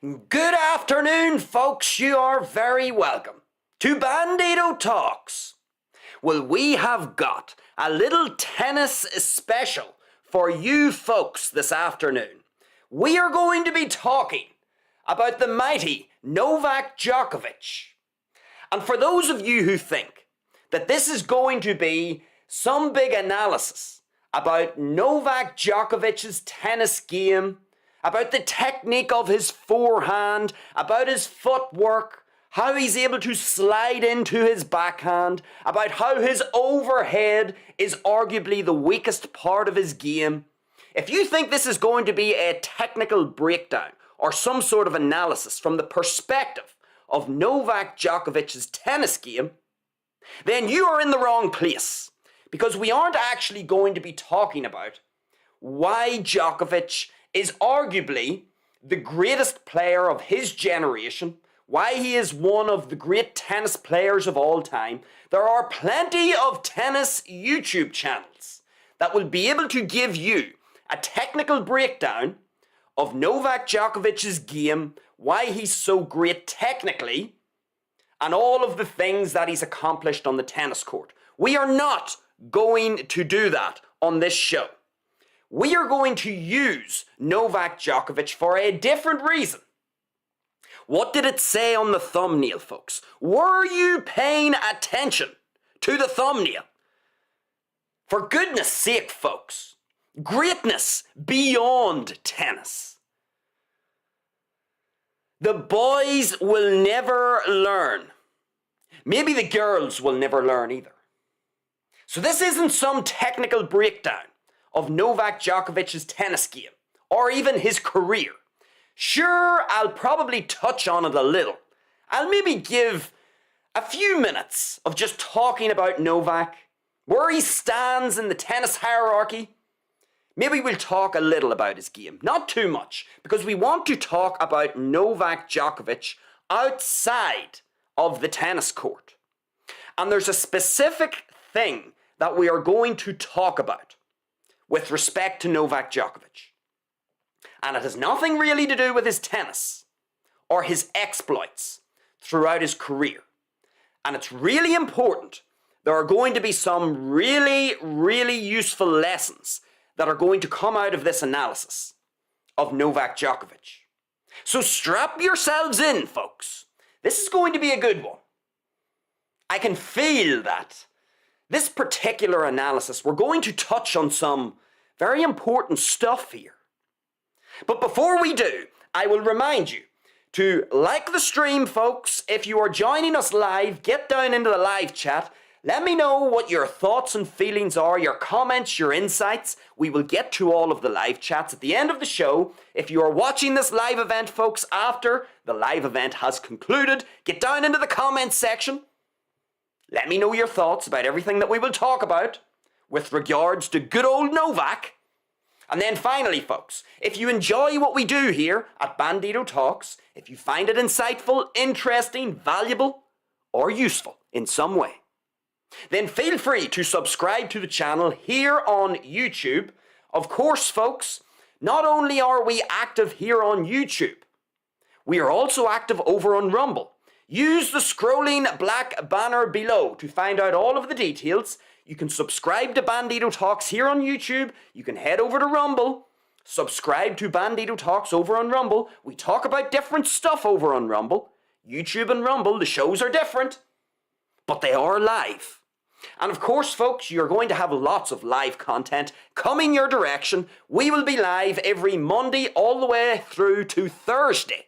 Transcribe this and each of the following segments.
Good afternoon, folks. You are very welcome to Bandido Talks. Well, we have got a little tennis special for you folks this afternoon. We are going to be talking about the mighty Novak Djokovic. And for those of you who think that this is going to be some big analysis about Novak Djokovic's tennis game, about the technique of his forehand, about his footwork, how he's able to slide into his backhand, about how his overhead is arguably the weakest part of his game. If you think this is going to be a technical breakdown or some sort of analysis from the perspective of Novak Djokovic's tennis game, then you are in the wrong place, because we aren't actually going to be talking about why Djokovic is arguably the greatest player of his generation, why he is one of the great tennis players of all time. There are plenty of tennis YouTube channels that will be able to give you a technical breakdown of Novak Djokovic's game, why he's so great technically, and all of the things that he's accomplished on the tennis court. We are not going to do that on this show. We are going to use Novak Djokovic for a different reason. What did it say on the thumbnail, folks? Were you paying attention to the thumbnail? For goodness sake, folks, greatness beyond tennis. The boys will never learn. Maybe the girls will never learn either. So this isn't some technical breakdown of Novak Djokovic's tennis game, or even his career. Sure, I'll probably touch on it a little. I'll maybe give a few minutes of just talking about Novak, where he stands in the tennis hierarchy. Maybe we'll talk a little about his game, not too much, because we want to talk about Novak Djokovic outside of the tennis court. And there's a specific thing that we are going to talk about with respect to Novak Djokovic. And it has nothing really to do with his tennis or his exploits throughout his career. And it's really important. There are going to be some really, really useful lessons that are going to come out of this analysis of Novak Djokovic. So strap yourselves in, folks. This is going to be a good one. I can feel that. This particular analysis, we're going to touch on some very important stuff here. But before we do, I will remind you to like the stream, folks. If you are joining us live, get down into the live chat. Let me know what your thoughts and feelings are, your comments, your insights. We will get to all of the live chats at the end of the show. If you are watching this live event, folks, after the live event has concluded, get down into the comments section. Let me know your thoughts about everything that we will talk about with regards to good old Novak. And then finally, folks, if you enjoy what we do here at Bandido Talks, if you find it insightful, interesting, valuable, or useful in some way, then feel free to subscribe to the channel here on YouTube. Of course, folks, not only are we active here on YouTube, we are also active over on Rumble. Use the scrolling black banner below to find out all of the details. You can subscribe to Bandido Talks here on YouTube. You can head over to Rumble. Subscribe to Bandido Talks over on Rumble. We talk about different stuff over on Rumble. YouTube and Rumble, the shows are different, but they are live. And of course, folks, you're going to have lots of live content coming your direction. We will be live every Monday all the way through to Thursday.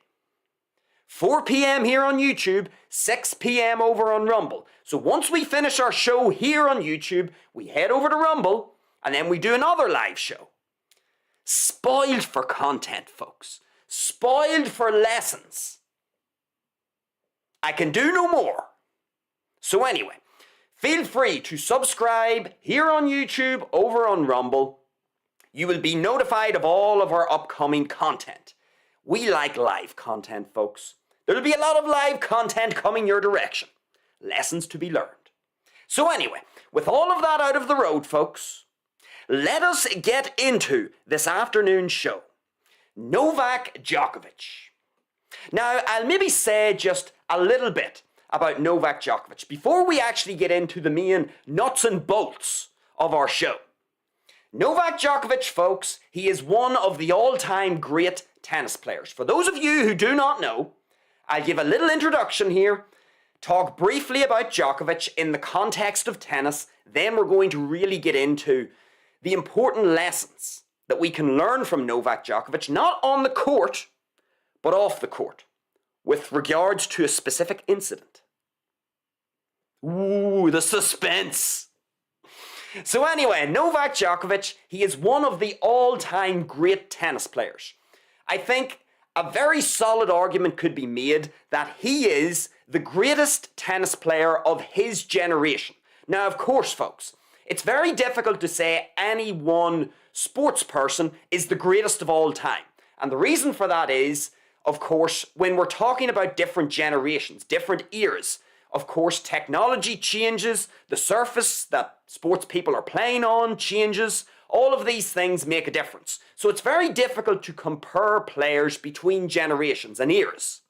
4 p.m. here on YouTube, 6 p.m. over on Rumble. So once we finish our show here on YouTube, we head over to Rumble, and then we do another live show. Spoiled for content, folks. Spoiled for lessons. I can do no more. So anyway, feel free to subscribe here on YouTube, over on Rumble. You will be notified of all of our upcoming content. We like live content, folks. There'll be a lot of live content coming your direction. Lessons to be learned. So anyway, with all of that out of the road, folks, let us get into this afternoon's show. Novak Djokovic. Now, I'll maybe say just a little bit about Novak Djokovic before we actually get into the main nuts and bolts of our show. Novak Djokovic, folks, he is one of the all-time great tennis players. For those of you who do not know, I'll give a little introduction here, talk briefly about Djokovic in the context of tennis, then we're going to really get into the important lessons that we can learn from Novak Djokovic, not on the court, but off the court, with regards to a specific incident. Ooh, the suspense! So anyway, Novak Djokovic, he is one of the all-time great tennis players. I think a very solid argument could be made that he is the greatest tennis player of his generation. Now, of course, folks, it's very difficult to say any one sports person is the greatest of all time. And the reason for that is, of course, when we're talking about different generations, different eras, of course, technology changes, the surface that sports people are playing on changes, all of these things make a difference. So it's very difficult to compare players between generations and eras.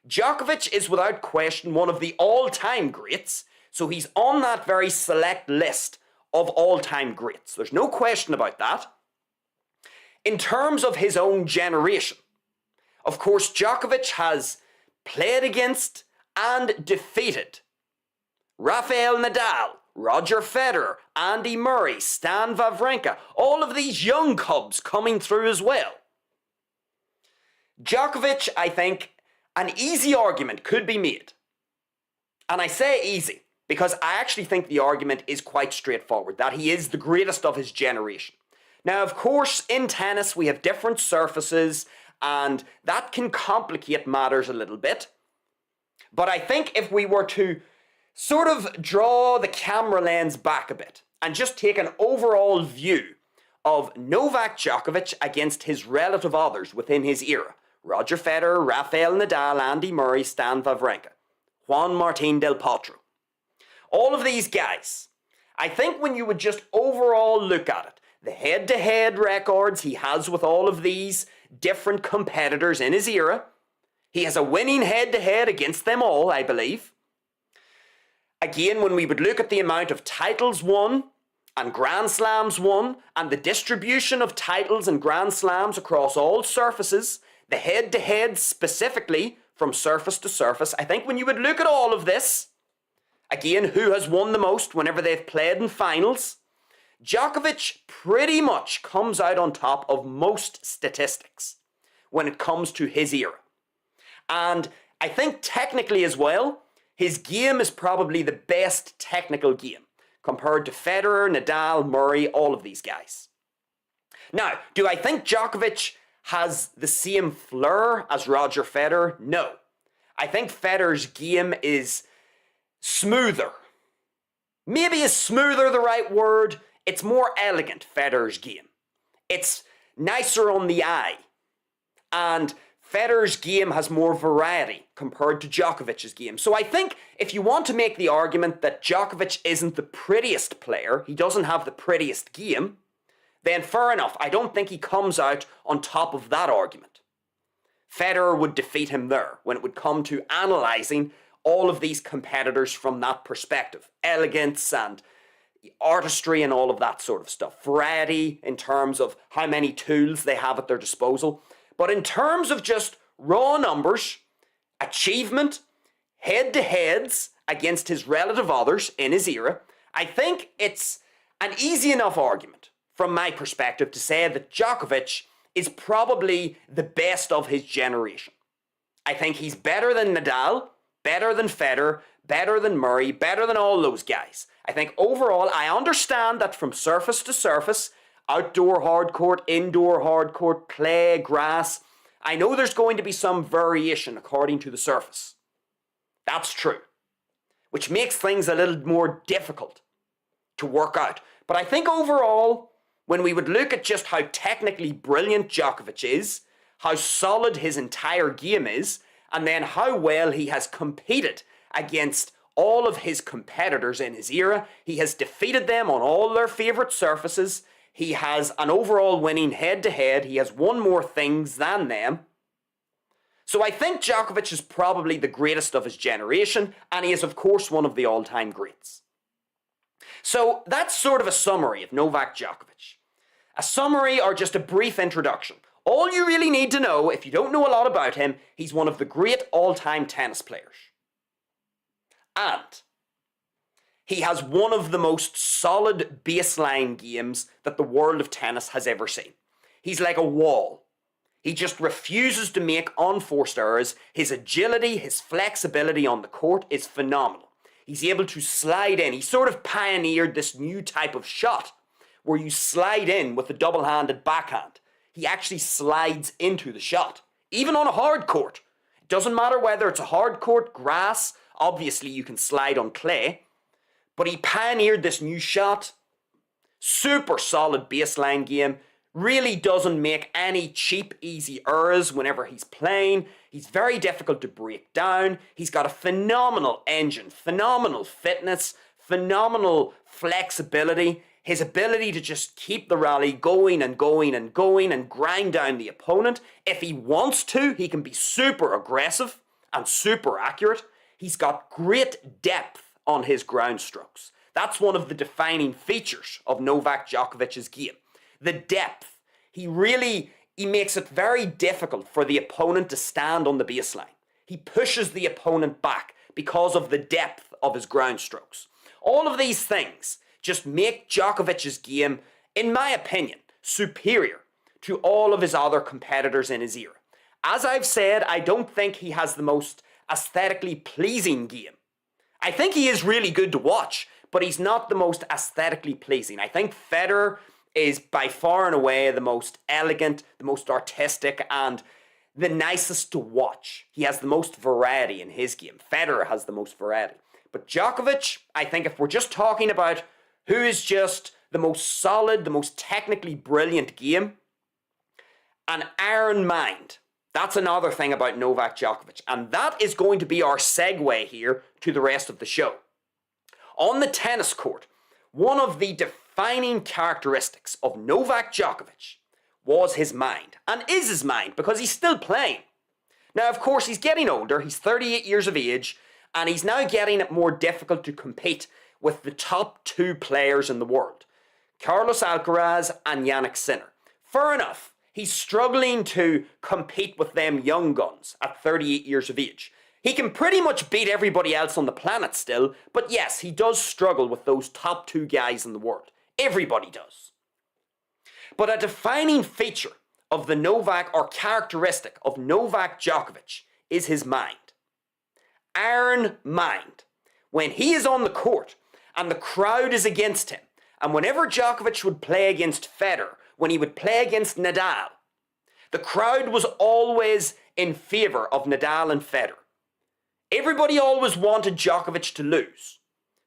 Djokovic is without question one of the all-time greats, so he's on that very select list of all-time greats. There's no question about that. In terms of his own generation, of course, Djokovic has played against and defeated Rafael Nadal, Roger Federer, Andy Murray, Stan Wawrinka, all of these young cubs coming through as well. Djokovic, I think, an easy argument could be made. And I say easy because I actually think the argument is quite straightforward, that he is the greatest of his generation. Now, of course, in tennis we have different surfaces and that can complicate matters a little bit. But I think if we were to sort of draw the camera lens back a bit and just take an overall view of Novak Djokovic against his relative others within his era, Roger Federer, Rafael Nadal, Andy Murray, Stan Wawrinka, Juan Martín del Potro. All of these guys, I think when you would just overall look at it, the head-to-head records he has with all of these different competitors in his era, he has a winning head-to-head against them all, I believe. Again, when we would look at the amount of titles won and Grand Slams won and the distribution of titles and Grand Slams across all surfaces, the head-to-head specifically from surface to surface, I think when you would look at all of this, again, who has won the most whenever they've played in finals, Djokovic pretty much comes out on top of most statistics when it comes to his era. And I think technically as well, his game is probably the best technical game compared to Federer, Nadal, Murray, all of these guys. Now, do I think Djokovic has the same flair as Roger Federer? No. I think Federer's game is smoother. Maybe is smoother the right word? It's more elegant, Federer's game. It's nicer on the eye. And Federer's game has more variety compared to Djokovic's game. So I think if you want to make the argument that Djokovic isn't the prettiest player, he doesn't have the prettiest game, then fair enough. I don't think he comes out on top of that argument. Federer would defeat him there when it would come to analysing all of these competitors from that perspective. Elegance and artistry and all of that sort of stuff. Variety in terms of how many tools they have at their disposal. But in terms of just raw numbers, achievement, head-to-heads against his relative others in his era, I think it's an easy enough argument from my perspective to say that Djokovic is probably the best of his generation. I think he's better than Nadal, better than Federer, better than Murray, better than all those guys. I think overall, I understand that from surface to surface, outdoor hard court, indoor hard court, clay, grass, I know there's going to be some variation according to the surface. That's true. Which makes things a little more difficult to work out. But I think overall, when we would look at just how technically brilliant Djokovic is, how solid his entire game is, and then how well he has competed against all of his competitors in his era, he has defeated them on all their favourite surfaces, he has an overall winning head-to-head, he has won more things than them. So I think Djokovic is probably the greatest of his generation, and he is of course one of the all-time greats. So that's sort of a summary of Novak Djokovic. A summary or just a brief introduction. All you really need to know, if you don't know a lot about him, he's one of the great all-time tennis players. And he has one of the most solid baseline games that the world of tennis has ever seen. He's like a wall. He just refuses to make unforced errors. His agility, his flexibility on the court is phenomenal. He's able to slide in. He sort of pioneered this new type of shot where you slide in with a double-handed backhand. He actually slides into the shot, even on a hard court. It doesn't matter whether it's a hard court, grass, obviously you can slide on clay, but he pioneered this new shot. Super solid baseline game. Really doesn't make any cheap, easy errors whenever he's playing. He's very difficult to break down. He's got a phenomenal engine, phenomenal fitness, phenomenal flexibility. His ability to just keep the rally going and going and going and grind down the opponent. If he wants to, he can be super aggressive and super accurate. He's got great depth on his ground strokes. That's one of the defining features of Novak Djokovic's game. The depth. He makes it very difficult for the opponent to stand on the baseline. He pushes the opponent back because of the depth of his ground strokes. All of these things just make Djokovic's game, in my opinion, superior to all of his other competitors in his era. As I've said, I don't think he has the most aesthetically pleasing game. I think he is really good to watch, but he's not the most aesthetically pleasing. I think Federer is by far and away the most elegant, the most artistic, and the nicest to watch. He has the most variety in his game. Federer has the most variety. But Djokovic, I think if we're just talking about who is just the most solid, the most technically brilliant game, an iron mind. That's another thing about Novak Djokovic. And that is going to be our segue here to the rest of the show. On the tennis court, one of the defining characteristics of Novak Djokovic was his mind. And is his mind, because he's still playing. Now, of course, he's getting older. He's 38 years of age. And he's now getting it more difficult to compete with the top two players in the world, Carlos Alcaraz and Jannik Sinner. Fair enough, he's struggling to compete with them young guns at 38 years of age. He can pretty much beat everybody else on the planet still, but yes, he does struggle with those top two guys in the world. Everybody does. But a defining feature of the Novak, or characteristic of Novak Djokovic, is his mind. Iron mind. When he is on the court, and the crowd is against him. And whenever Djokovic would play against Federer, when he would play against Nadal, the crowd was always in favour of Nadal and Federer. Everybody always wanted Djokovic to lose.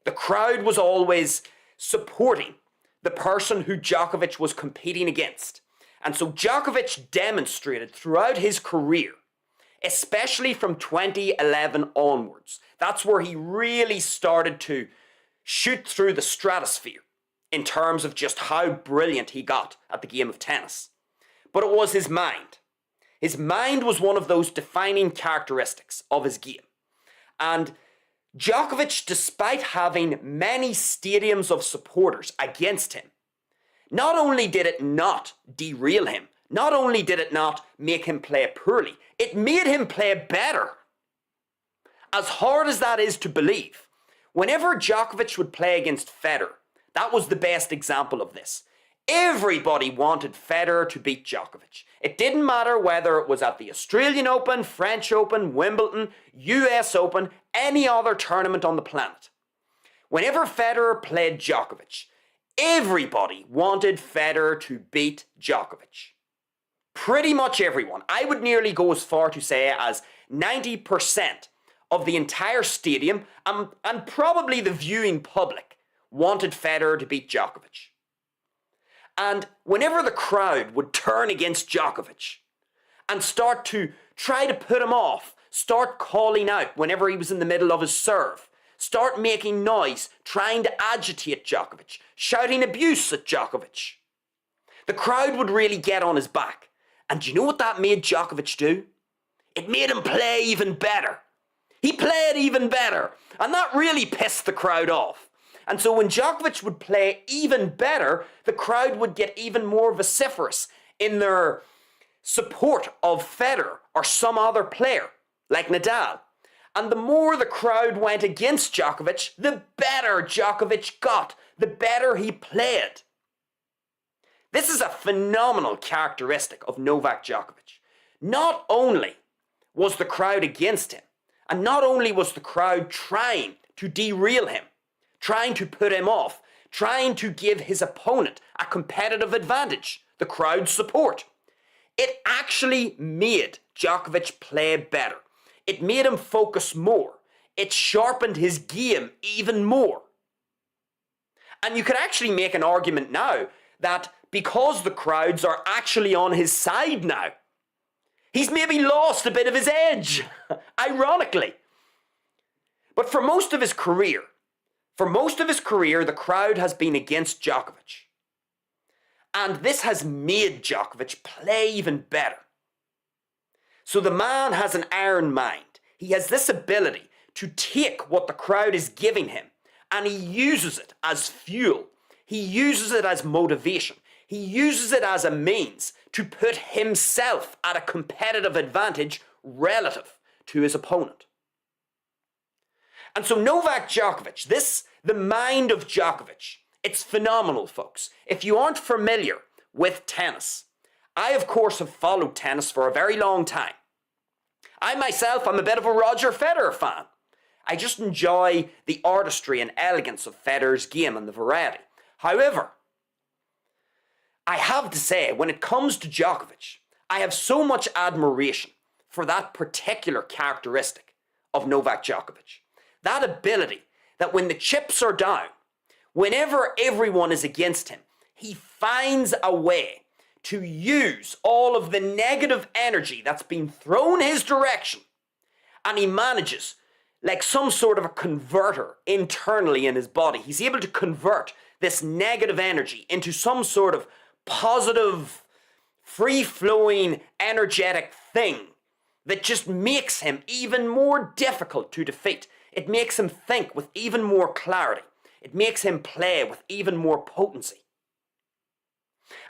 The crowd was always supporting the person who Djokovic was competing against. And so Djokovic demonstrated throughout his career, especially from 2011 onwards, that's where he really started to shoot through the stratosphere in terms of just how brilliant he got at the game of tennis. But it was his mind. His mind was one of those defining characteristics of his game. And Djokovic, despite having many stadiums of supporters against him, not only did it not derail him, not only did it not make him play poorly, it made him play better. As hard as that is to believe, whenever Djokovic would play against Federer, that was the best example of this. Everybody wanted Federer to beat Djokovic. It didn't matter whether it was at the Australian Open, French Open, Wimbledon, US Open, any other tournament on the planet. Whenever Federer played Djokovic, everybody wanted Federer to beat Djokovic. Pretty much everyone. I would nearly go as far to say as 90% of the entire stadium and probably the viewing public wanted Federer to beat Djokovic. And whenever the crowd would turn against Djokovic and start to try to put him off, start calling out whenever he was in the middle of his serve, start making noise, trying to agitate Djokovic, shouting abuse at Djokovic, the crowd would really get on his back. And do you know what that made Djokovic do? It made him play even better. He played even better, and that really pissed the crowd off. And so when Djokovic would play even better, the crowd would get even more vociferous in their support of Federer or some other player, like Nadal. And the more the crowd went against Djokovic, the better Djokovic got, the better he played. This is a phenomenal characteristic of Novak Djokovic. Not only was the crowd against him, and not only was the crowd trying to derail him, trying to put him off, trying to give his opponent a competitive advantage, the crowd's support, it actually made Djokovic play better. It made him focus more. It sharpened his game even more. And you could actually make an argument now that because the crowds are actually on his side now, he's maybe lost a bit of his edge, ironically. But for most of his career, the crowd has been against Djokovic. And this has made Djokovic play even better. So the man has an iron mind. He has this ability to take what the crowd is giving him and he uses it as fuel. He uses it as motivation. He uses it as a means to put himself at a competitive advantage relative to his opponent. And so Novak Djokovic, the mind of Djokovic, it's phenomenal, folks. If you aren't familiar with tennis, I, of course, have followed tennis for a very long time. I myself, I'm a bit of a Roger Federer fan. I just enjoy the artistry and elegance of Federer's game and the variety. However, I have to say, when it comes to Djokovic, I have so much admiration for that particular characteristic of Novak Djokovic. That ability that when the chips are down, whenever everyone is against him, he finds a way to use all of the negative energy that's been thrown his direction, and he manages, like some sort of a converter internally in his body, he's able to convert this negative energy into some sort of positive, free-flowing, energetic thing that just makes him even more difficult to defeat. It makes him think with even more clarity. It makes him play with even more potency.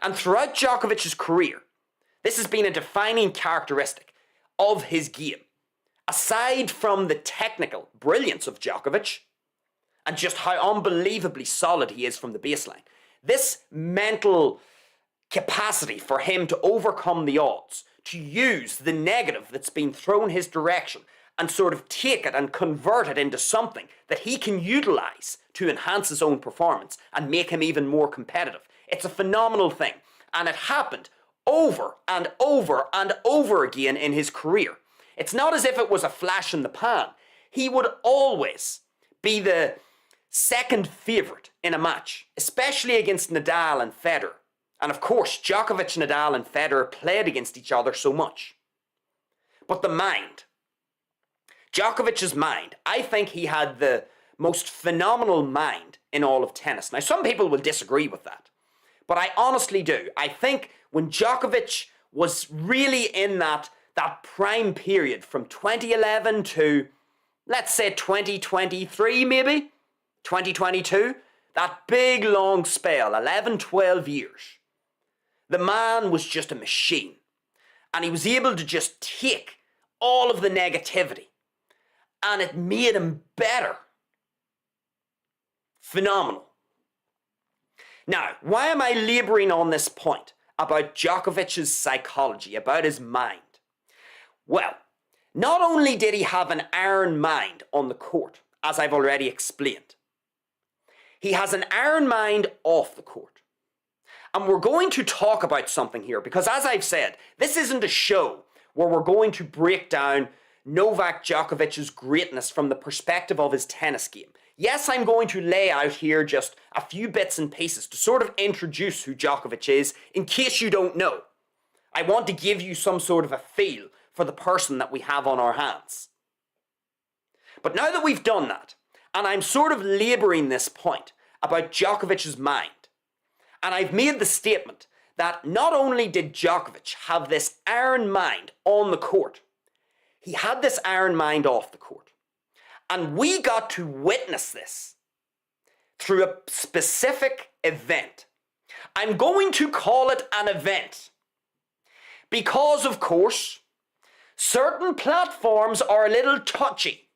And throughout Djokovic's career, this has been a defining characteristic of his game. Aside from the technical brilliance of Djokovic, and just how unbelievably solid he is from the baseline, this mental capacity for him to overcome the odds, to use the negative that's been thrown his direction and sort of take it and convert it into something that he can utilize to enhance his own performance and make him even more competitive. It's a phenomenal thing, and it happened over and over and over again in his career. It's not as if it was a flash in the pan. He would always be the second favourite in a match, especially against Nadal and Federer. And of course, Djokovic, Nadal and Federer played against each other so much. But the mind, Djokovic's mind, I think he had the most phenomenal mind in all of tennis. Now, some people will disagree with that, but I honestly do. I think when Djokovic was really in that prime period from 2011 to, let's say, 2023 maybe, 2022, that big long spell, 11, 12 years, the man was just a machine. And he was able to just take all of the negativity and it made him better. Phenomenal. Now, why am I labouring on this point about Djokovic's psychology, about his mind? Well, not only did he have an iron mind on the court, as I've already explained, he has an iron mind off the court. And we're going to talk about something here because, as I've said, this isn't a show where we're going to break down Novak Djokovic's greatness from the perspective of his tennis game. Yes, I'm going to lay out here just a few bits and pieces to sort of introduce who Djokovic is in case you don't know. I want to give you some sort of a feel for the person that we have on our hands. But now that we've done that, and I'm sort of labouring this point about Djokovic's mind, and I've made the statement that not only did Djokovic have this iron mind on the court, he had this iron mind off the court. And we got to witness this through a specific event. I'm going to call it an event because, of course, certain platforms are a little touchy.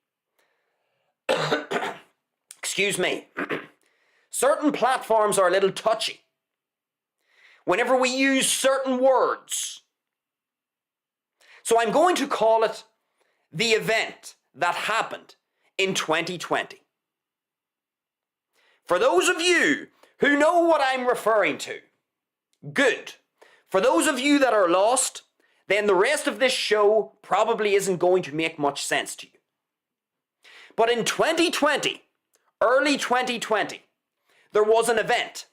Excuse me. Certain platforms are a little touchy whenever we use certain words. So I'm going to call it the event that happened in 2020. For those of you who know what I'm referring to, good. For those of you that are lost, then the rest of this show probably isn't going to make much sense to you. But in 2020, early 2020, there was an event.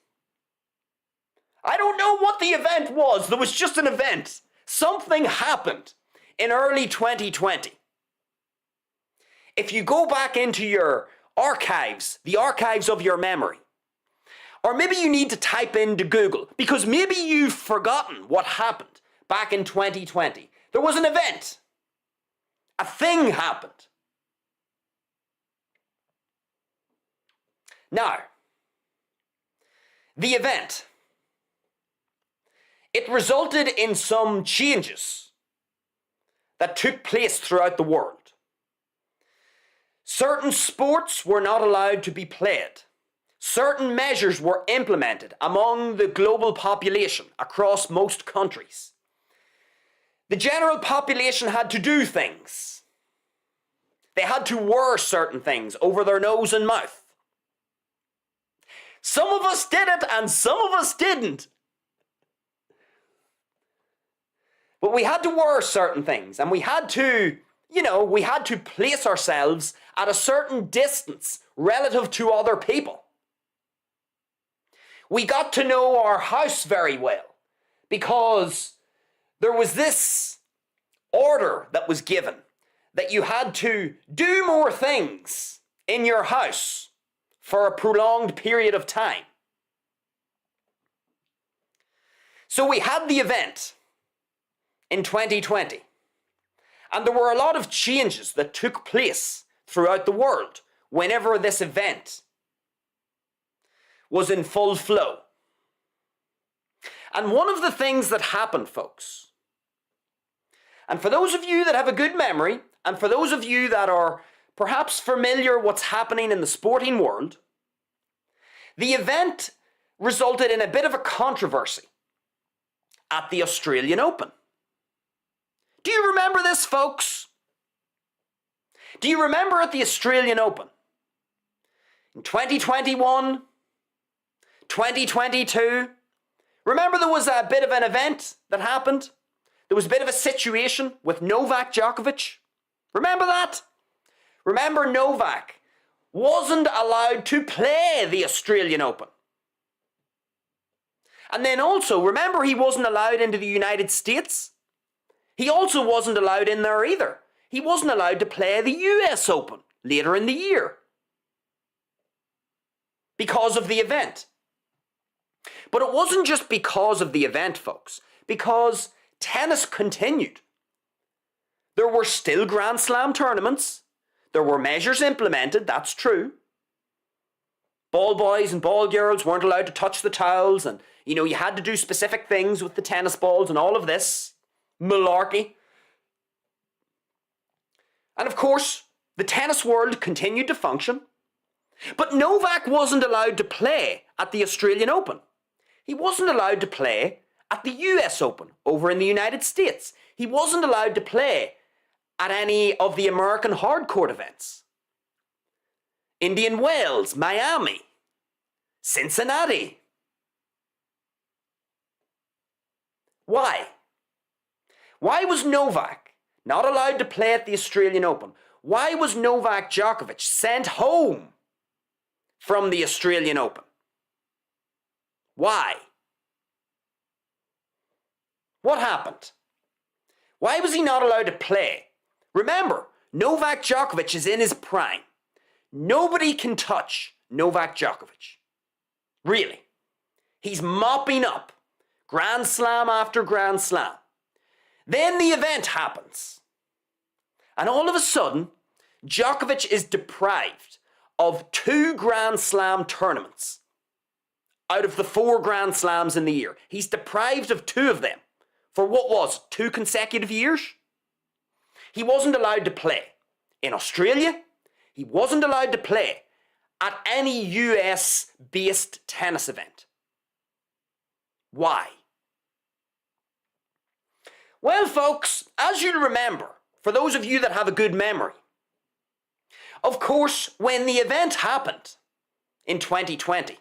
I don't know what the event was. There was just an event. Something happened in early 2020. If you go back into your archives, the archives of your memory, or maybe you need to type into Google, because maybe you've forgotten what happened back in 2020. There was an event. A thing happened. Now, the event, it resulted in some changes that took place throughout the world. Certain sports were not allowed to be played. Certain measures were implemented among the global population across most countries. The general population had to do things. They had to wear certain things over their nose and mouth. Some of us did it and some of us didn't. But we had to wear certain things, and we had to, we had to place ourselves at a certain distance relative to other people. We got to know our house very well because there was this order that was given that you had to do more things in your house for a prolonged period of time. So we had the event in 2020, and there were a lot of changes that took place throughout the world whenever this event was in full flow. And one of the things that happened, folks, and for those of you that have a good memory, and for those of you that are perhaps familiar what's happening in the sporting world, the event resulted in a bit of a controversy at the Australian Open. Do you remember this, folks? Do you remember at the Australian Open? In 2021, 2022, remember there was a bit of an event that happened? There was a bit of a situation with Novak Djokovic. Remember that? Remember Novak wasn't allowed to play the Australian Open. And then also, remember he wasn't allowed into the United States? He also wasn't allowed in there either. He wasn't allowed to play the US Open later in the year because of the event. But it wasn't just because of the event, folks, because tennis continued. There were still Grand Slam tournaments. There were measures implemented, that's true. Ball boys and ball girls weren't allowed to touch the towels, and you had to do specific things with the tennis balls and all of this malarkey. And of course, the tennis world continued to function. But Novak wasn't allowed to play at the Australian Open. He wasn't allowed to play at the US Open over in the United States. He wasn't allowed to play at any of the American hardcourt events. Indian Wells, Miami, Cincinnati. Why? Why was Novak not allowed to play at the Australian Open? Why was Novak Djokovic sent home from the Australian Open? Why? What happened? Why was he not allowed to play? Remember, Novak Djokovic is in his prime. Nobody can touch Novak Djokovic. Really. He's mopping up Grand Slam after Grand Slam. Then the event happens. And all of a sudden, Djokovic is deprived of 2 Grand Slam tournaments out of the 4 Grand Slams in the year. He's deprived of 2 of them for what was 2 consecutive years. He wasn't allowed to play in Australia. He wasn't allowed to play at any US-based tennis event. Why? Well, folks, as you'll remember, for those of you that have a good memory, of course, when the event happened in 2020,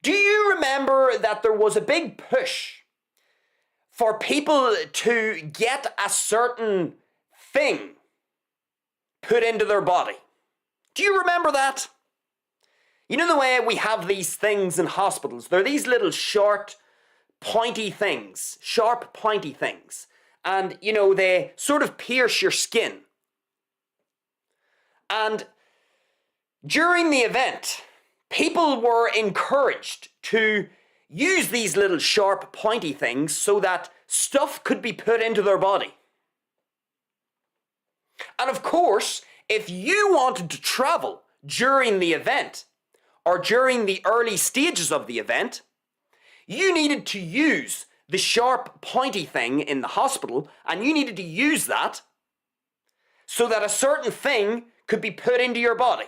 do you remember that there was a big push for people to get a certain thing put into their body? Do you remember that? You know the way we have these things in hospitals? They're these little short, pointy things, sharp, pointy things. And, you know, they sort of pierce your skin. And during the event, people were encouraged to use these little sharp, pointy things so that stuff could be put into their body. And of course, if you wanted to travel during the event, or during the early stages of the event, you needed to use the sharp, pointy thing in the hospital, and you needed to use that so that a certain thing could be put into your body.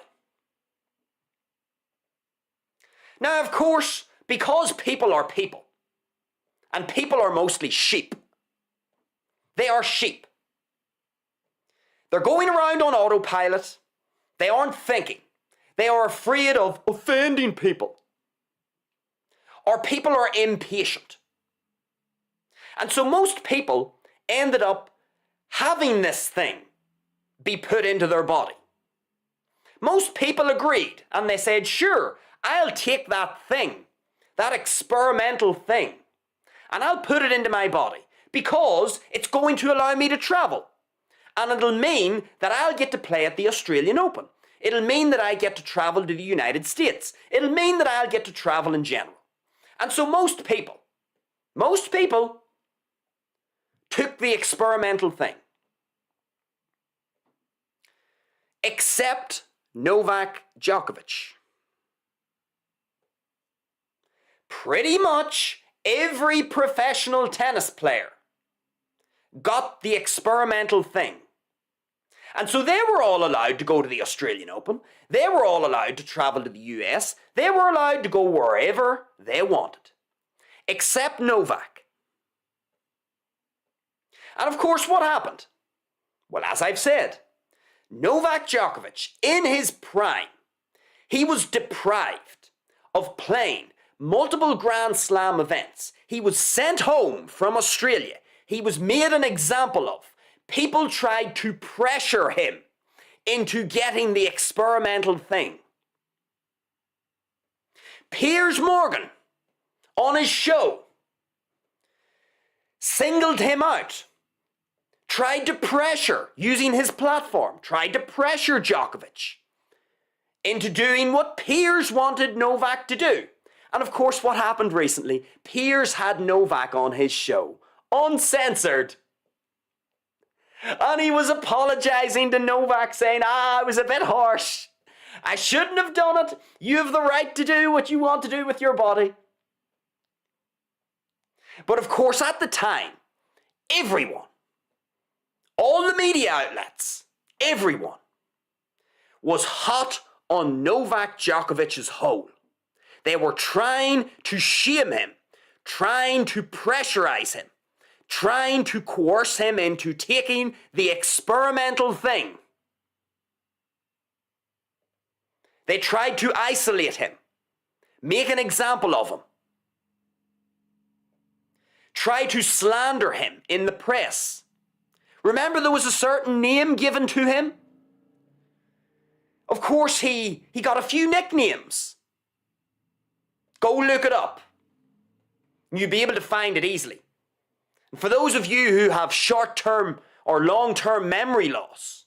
Now, of course, because people are people, and people are mostly sheep, they are sheep. They're going around on autopilot. They aren't thinking. They are afraid of offending people. Or people are impatient. And so most people ended up having this thing be put into their body. Most people agreed, and they said, sure, I'll take that thing, that experimental thing, and I'll put it into my body because it's going to allow me to travel. And it'll mean that I'll get to play at the Australian Open. It'll mean that I get to travel to the United States. It'll mean that I'll get to travel in general. And so most people took the experimental thing. Except Novak Djokovic. Pretty much every professional tennis player got the experimental thing. And so they were all allowed to go to the Australian Open. They were all allowed to travel to the US. They were allowed to go wherever they wanted. Except Novak. And of course, what happened? Well, as I've said, Novak Djokovic, in his prime, he was deprived of playing multiple Grand Slam events. He was sent home from Australia. He was made an example of. People tried to pressure him into getting the experimental thing. Piers Morgan, on his show, singled him out, tried to pressure, using his platform, tried to pressure Djokovic into doing what Piers wanted Novak to do. And of course, what happened recently? Piers had Novak on his show, uncensored. And he was apologising to Novak, saying, I was a bit harsh. I shouldn't have done it. You have the right to do what you want to do with your body. But of course, at the time, everyone, all the media outlets, everyone, was hot on Novak Djokovic's hole. They were trying to shame him, trying to pressurize him, trying to coerce him into taking the experimental thing. They tried to isolate him, make an example of him, try to slander him in the press. Remember, there was a certain name given to him? Of course, he got a few nicknames. Go look it up. You'll be able to find it easily. And for those of you who have short-term or long-term memory loss,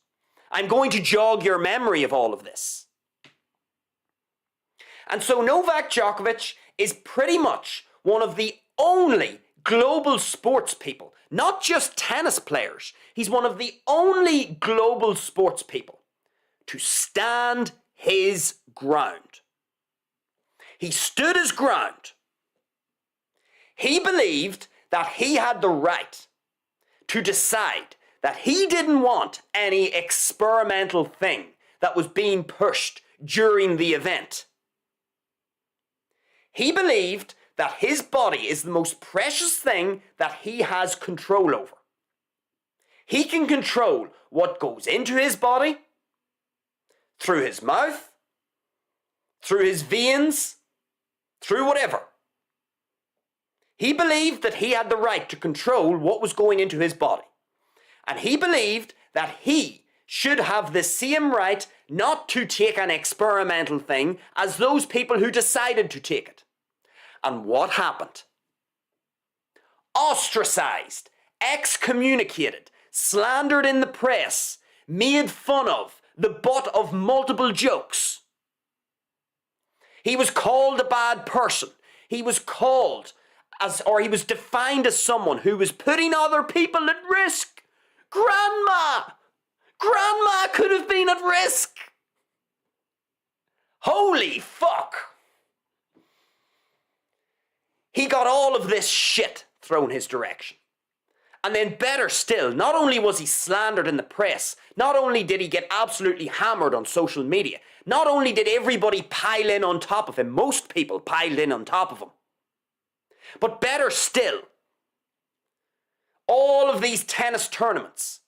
I'm going to jog your memory of all of this. And so Novak Djokovic is pretty much one of the only global sports people, not just tennis players. He's one of the only global sports people to stand his ground. He stood his ground. He believed that he had the right to decide that he didn't want any experimental thing that was being pushed during the event. He believed that his body is the most precious thing that he has control over. He can control what goes into his body, through his mouth, through his veins, through whatever. He believed that he had the right to control what was going into his body. And he believed that he should have the same right not to take an experimental thing as those people who decided to take it. And what happened? Ostracized, excommunicated, slandered in the press, made fun of, the butt of multiple jokes. He was called a bad person. He was called he was defined as someone who was putting other people at risk. Grandma could have been at risk. Holy fuck. He got all of this shit thrown his direction. And then better still, not only was he slandered in the press, not only did he get absolutely hammered on social media, not only did everybody pile in on top of him, most people piled in on top of him, but better still, all of these tennis tournaments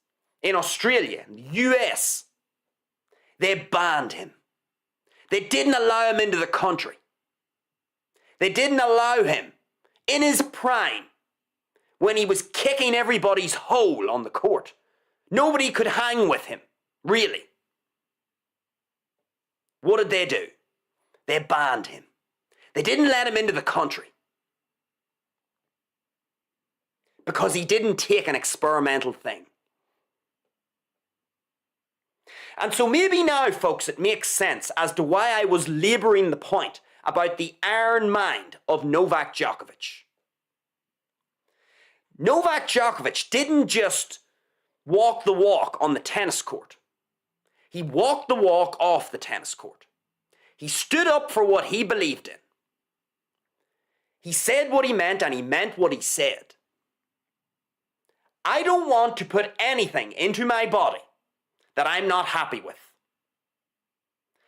in Australia and the US, they banned him. They didn't allow him into the country. They didn't allow him in his prime when he was kicking everybody's hole on the court. Nobody could hang with him, really. What did they do? They banned him. They didn't let him into the country because he didn't take an experimental thing. And so maybe now, folks, it makes sense as to why I was labouring the point about the iron mind of Novak Djokovic. Novak Djokovic didn't just walk the walk on the tennis court. He walked the walk off the tennis court. He stood up for what he believed in. He said what he meant and he meant what he said. I don't want to put anything into my body that I'm not happy with.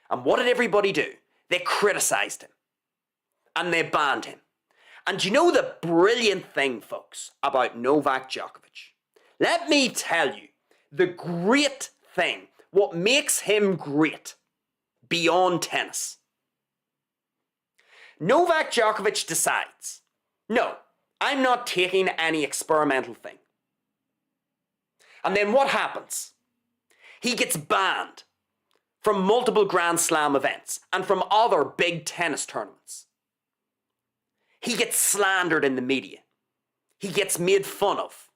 And what did everybody do? They criticised him. And they banned him. And you know the brilliant thing, folks, about Novak Djokovic? Let me tell you the great thing, what makes him great beyond tennis. Novak Djokovic decides, no, I'm not taking any experimental thing. And then what happens? He gets banned from multiple Grand Slam events and from other big tennis tournaments. He gets slandered in the media. He gets made fun of.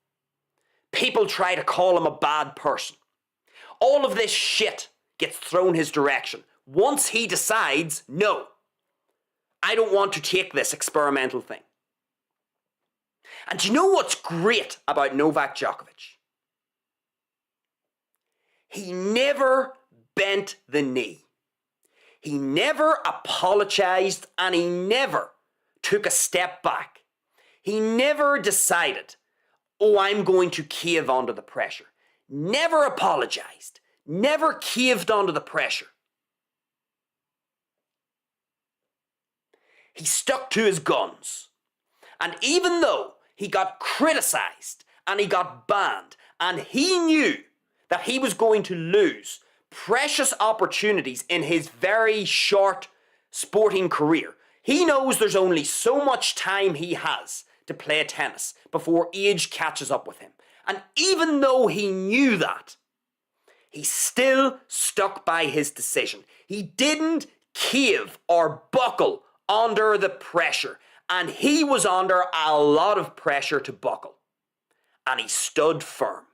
People try to call him a bad person. All of this shit gets thrown his direction once he decides, no, I don't want to take this experimental thing. And you know what's great about Novak Djokovic? He never bent the knee. He never apologized and he never took a step back. He never decided, oh, I'm going to cave under the pressure. Never apologized. Never caved under the pressure. He stuck to his guns. And even though he got criticized and he got banned and he knew that he was going to lose precious opportunities in his very short sporting career. He knows there's only so much time he has to play tennis before age catches up with him. And even though he knew that, he still stuck by his decision. He didn't cave or buckle under the pressure. And he was under a lot of pressure to buckle. And he stood firm.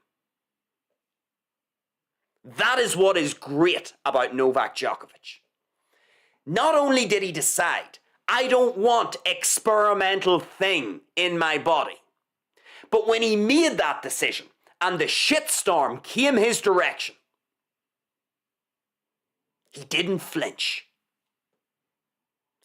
That is what is great about Novak Djokovic. Not only did he decide, I don't want experimental thing in my body. But when he made that decision and the shitstorm came his direction, he didn't flinch.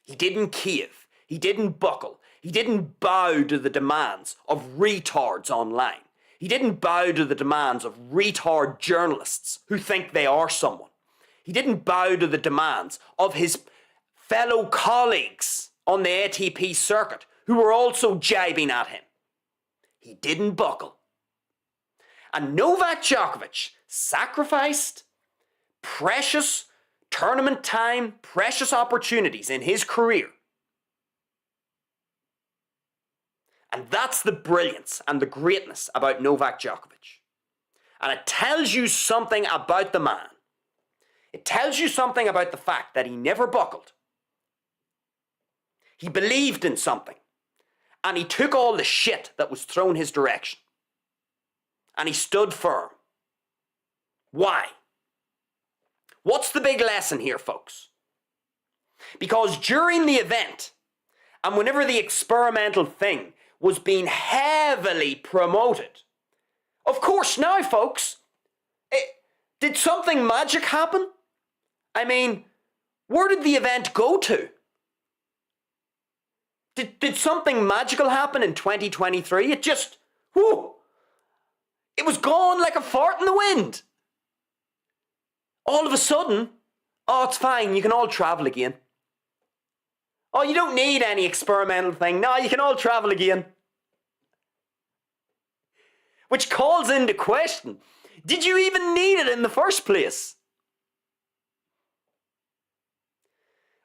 He didn't cave. He didn't buckle. He didn't bow to the demands of retards online. He didn't bow to the demands of retard journalists who think they are someone. He didn't bow to the demands of his fellow colleagues on the ATP circuit who were also jibing at him. He didn't buckle. And Novak Djokovic sacrificed precious tournament time, precious opportunities in his career. And that's the brilliance and the greatness about Novak Djokovic. And it tells you something about the man. It tells you something about the fact that he never buckled. He believed in something. And he took all the shit that was thrown his direction. And he stood firm. Why? What's the big lesson here, folks? Because during the event, and whenever the experimental thing was being heavily promoted, of course now, folks, did something magic happen? I mean, where did the event go to? Did something magical happen in 2023? It just, whoo, it was gone like a fart in the wind. All of a sudden, oh, it's fine, you can all travel again. Oh, you don't need any experimental thing. No, you can all travel again. Which calls into question, did you even need it in the first place?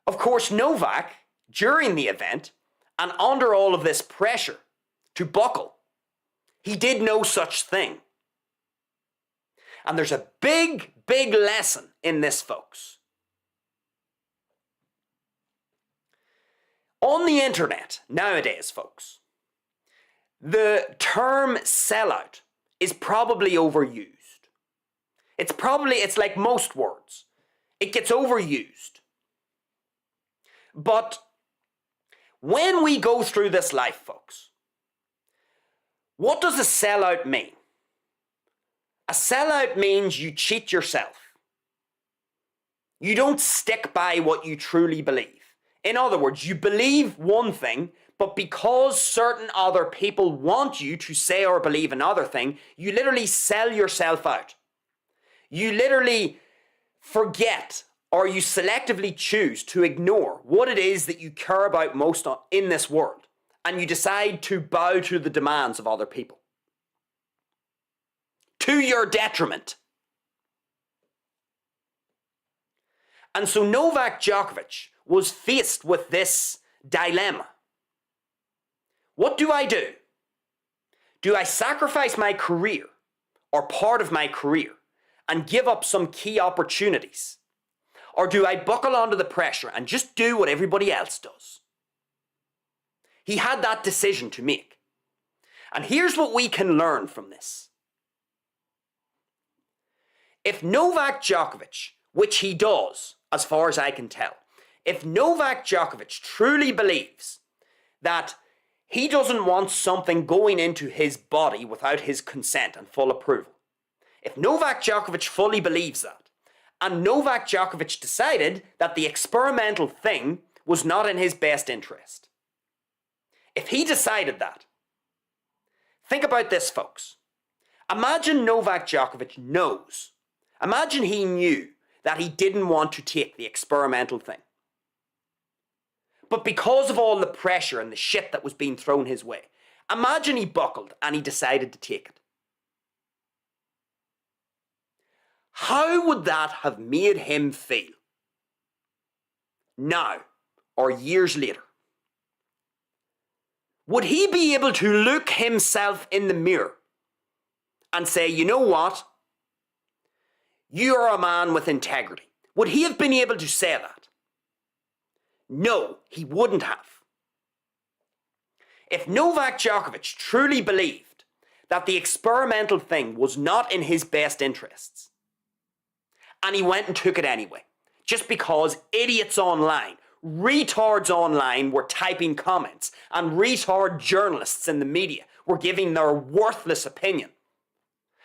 Of course, Novak, during the event, and under all of this pressure to buckle, he did no such thing. And there's a big, big lesson in this, folks. On the internet nowadays, folks, the term sellout is probably overused. It's like most words. It gets overused. But when we go through this life, folks, what does a sellout mean? A sellout means you cheat yourself. You don't stick by what you truly believe. In other words, you believe one thing, but because certain other people want you to say or believe another thing, you literally sell yourself out. You literally forget or you selectively choose to ignore what it is that you care about most in this world, and you decide to bow to the demands of other people. To your detriment. And so Novak Djokovic was faced with this dilemma. What do I do? Do I sacrifice my career or part of my career and give up some key opportunities? Or do I buckle under the pressure and just do what everybody else does? He had that decision to make. And here's what we can learn from this. If Novak Djokovic, which he does, as far as I can tell, if Novak Djokovic truly believes that he doesn't want something going into his body without his consent and full approval, if Novak Djokovic fully believes that, and Novak Djokovic decided that the experimental thing was not in his best interest, if he decided that, think about this, folks. Imagine Novak Djokovic knows. Imagine he knew that he didn't want to take the experimental thing. But because of all the pressure and the shit that was being thrown his way, imagine he buckled and he decided to take it. How would that have made him feel? Now, or years later? Would he be able to look himself in the mirror and say, you know what? You're a man with integrity. Would he have been able to say that? No, he wouldn't have. If Novak Djokovic truly believed that the experimental thing was not in his best interests, and he went and took it anyway, just because idiots online, retards online were typing comments and retard journalists in the media were giving their worthless opinion.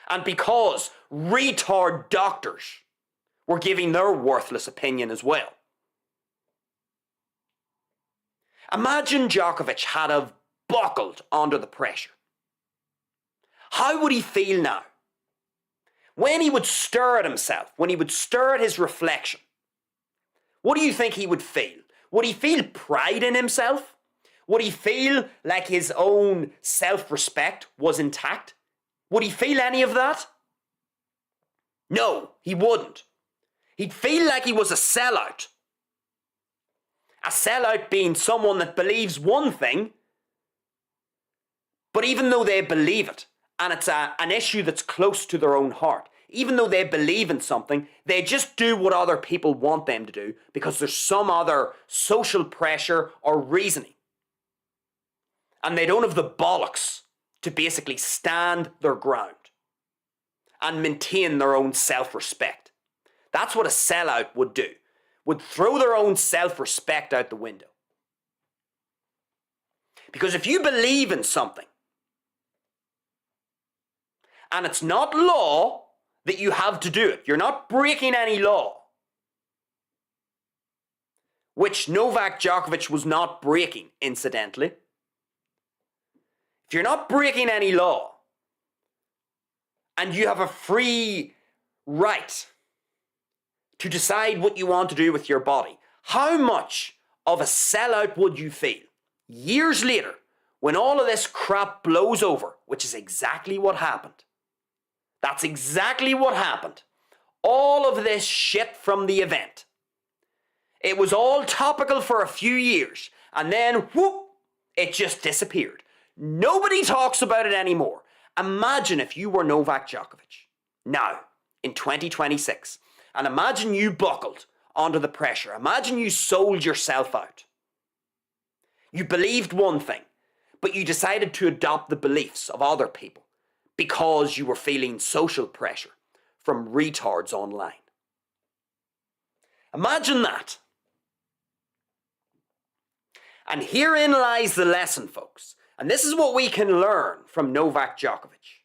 And because retard doctors were giving their worthless opinion as well. Imagine Djokovic had have buckled under the pressure. How would he feel now? When he would stare at himself, when he would stare at his reflection, what do you think he would feel? Would he feel pride in himself? Would he feel like his own self-respect was intact? Would he feel any of that? No, he wouldn't. He'd feel like he was a sellout. A sellout being someone that believes one thing, but even though they believe it, and it's an issue that's close to their own heart, even though they believe in something, they just do what other people want them to do because there's some other social pressure or reasoning. And they don't have the bollocks to basically stand their ground and maintain their own self-respect. That's what a sellout would do, would throw their own self-respect out the window. Because if you believe in something, and it's not law that you have to do it, you're not breaking any law, which Novak Djokovic was not breaking, incidentally. If you're not breaking any law, and you have a free right to decide what you want to do with your body, how much of a sellout would you feel years later when all of this crap blows over, which is exactly what happened? That's exactly what happened. All of this shit from the event. It was all topical for a few years, and then whoop, it just disappeared. Nobody talks about it anymore. Imagine if you were Novak Djokovic now in 2026, and imagine you buckled under the pressure. Imagine you sold yourself out. You believed one thing, but you decided to adopt the beliefs of other people because you were feeling social pressure from retards online. Imagine that. And herein lies the lesson, folks. And this is what we can learn from Novak Djokovic.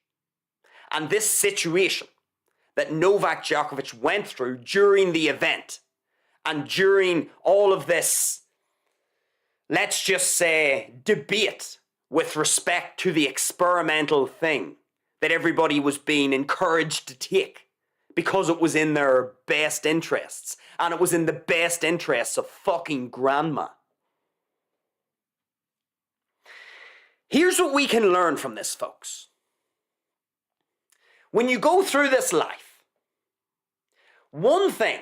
And this situation that Novak Djokovic went through during the event and during all of this, let's just say, debate with respect to the experimental thing that everybody was being encouraged to take because it was in their best interests, and it was in the best interests of fucking grandma. Here's what we can learn from this, folks. When you go through this life, one thing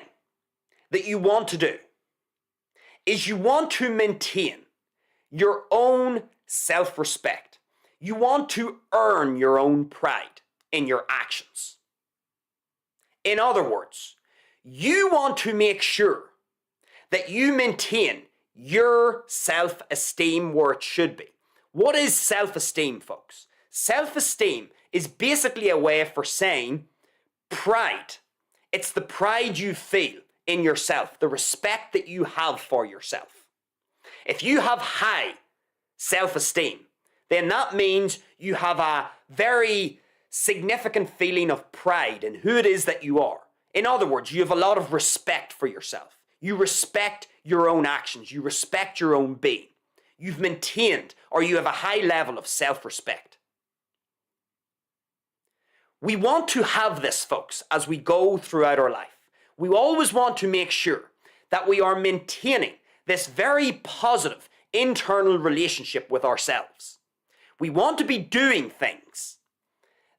that you want to do is you want to maintain your own self-respect. You want to earn your own pride in your actions. In other words, you want to make sure that you maintain your self-esteem where it should be. What is self-esteem, folks? Self-esteem is basically a way for saying pride. It's the pride you feel in yourself, the respect that you have for yourself. If you have high self-esteem, then that means you have a very significant feeling of pride in who it is that you are. In other words, you have a lot of respect for yourself. You respect your own actions. You respect your own being. You've maintained, or you have a high level of self-respect. We want to have this, folks, as we go throughout our life. We always want to make sure that we are maintaining this very positive internal relationship with ourselves. We want to be doing things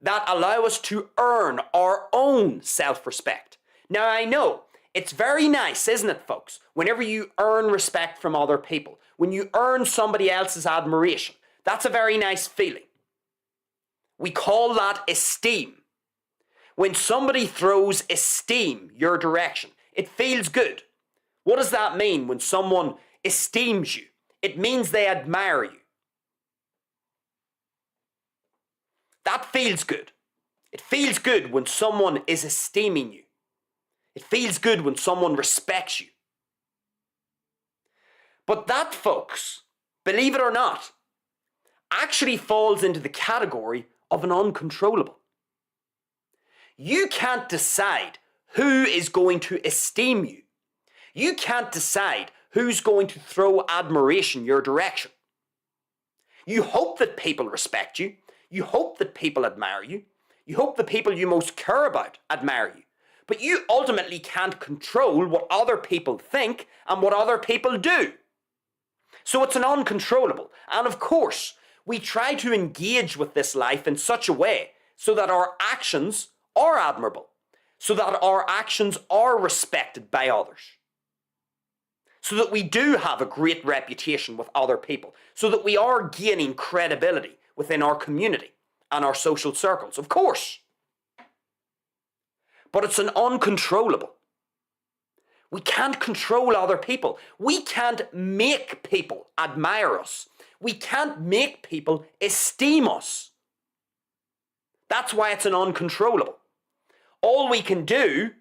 that allow us to earn our own self-respect. Now, I know it's very nice, isn't it, folks, whenever you earn respect from other people, when you earn somebody else's admiration. That's a very nice feeling. We call that esteem. When somebody throws esteem your direction, it feels good. What does that mean when someone esteems you? It means they admire you. That feels good. It feels good when someone is esteeming you. It feels good when someone respects you. But that, folks, believe it or not, actually falls into the category of an uncontrollable. You can't decide who is going to esteem you. You can't decide who's going to throw admiration your direction. You hope that people respect you. You hope that people admire you. You hope the people you most care about admire you. But you ultimately can't control what other people think and what other people do. So it's an uncontrollable. And of course, we try to engage with this life in such a way so that our actions are admirable, so that our actions are respected by others, so that we do have a great reputation with other people, so that we are gaining credibility within our community and our social circles, of course. But it's an uncontrollable. We can't control other people. We can't make people admire us. We can't make people esteem us. That's why it's an uncontrollable. All we can do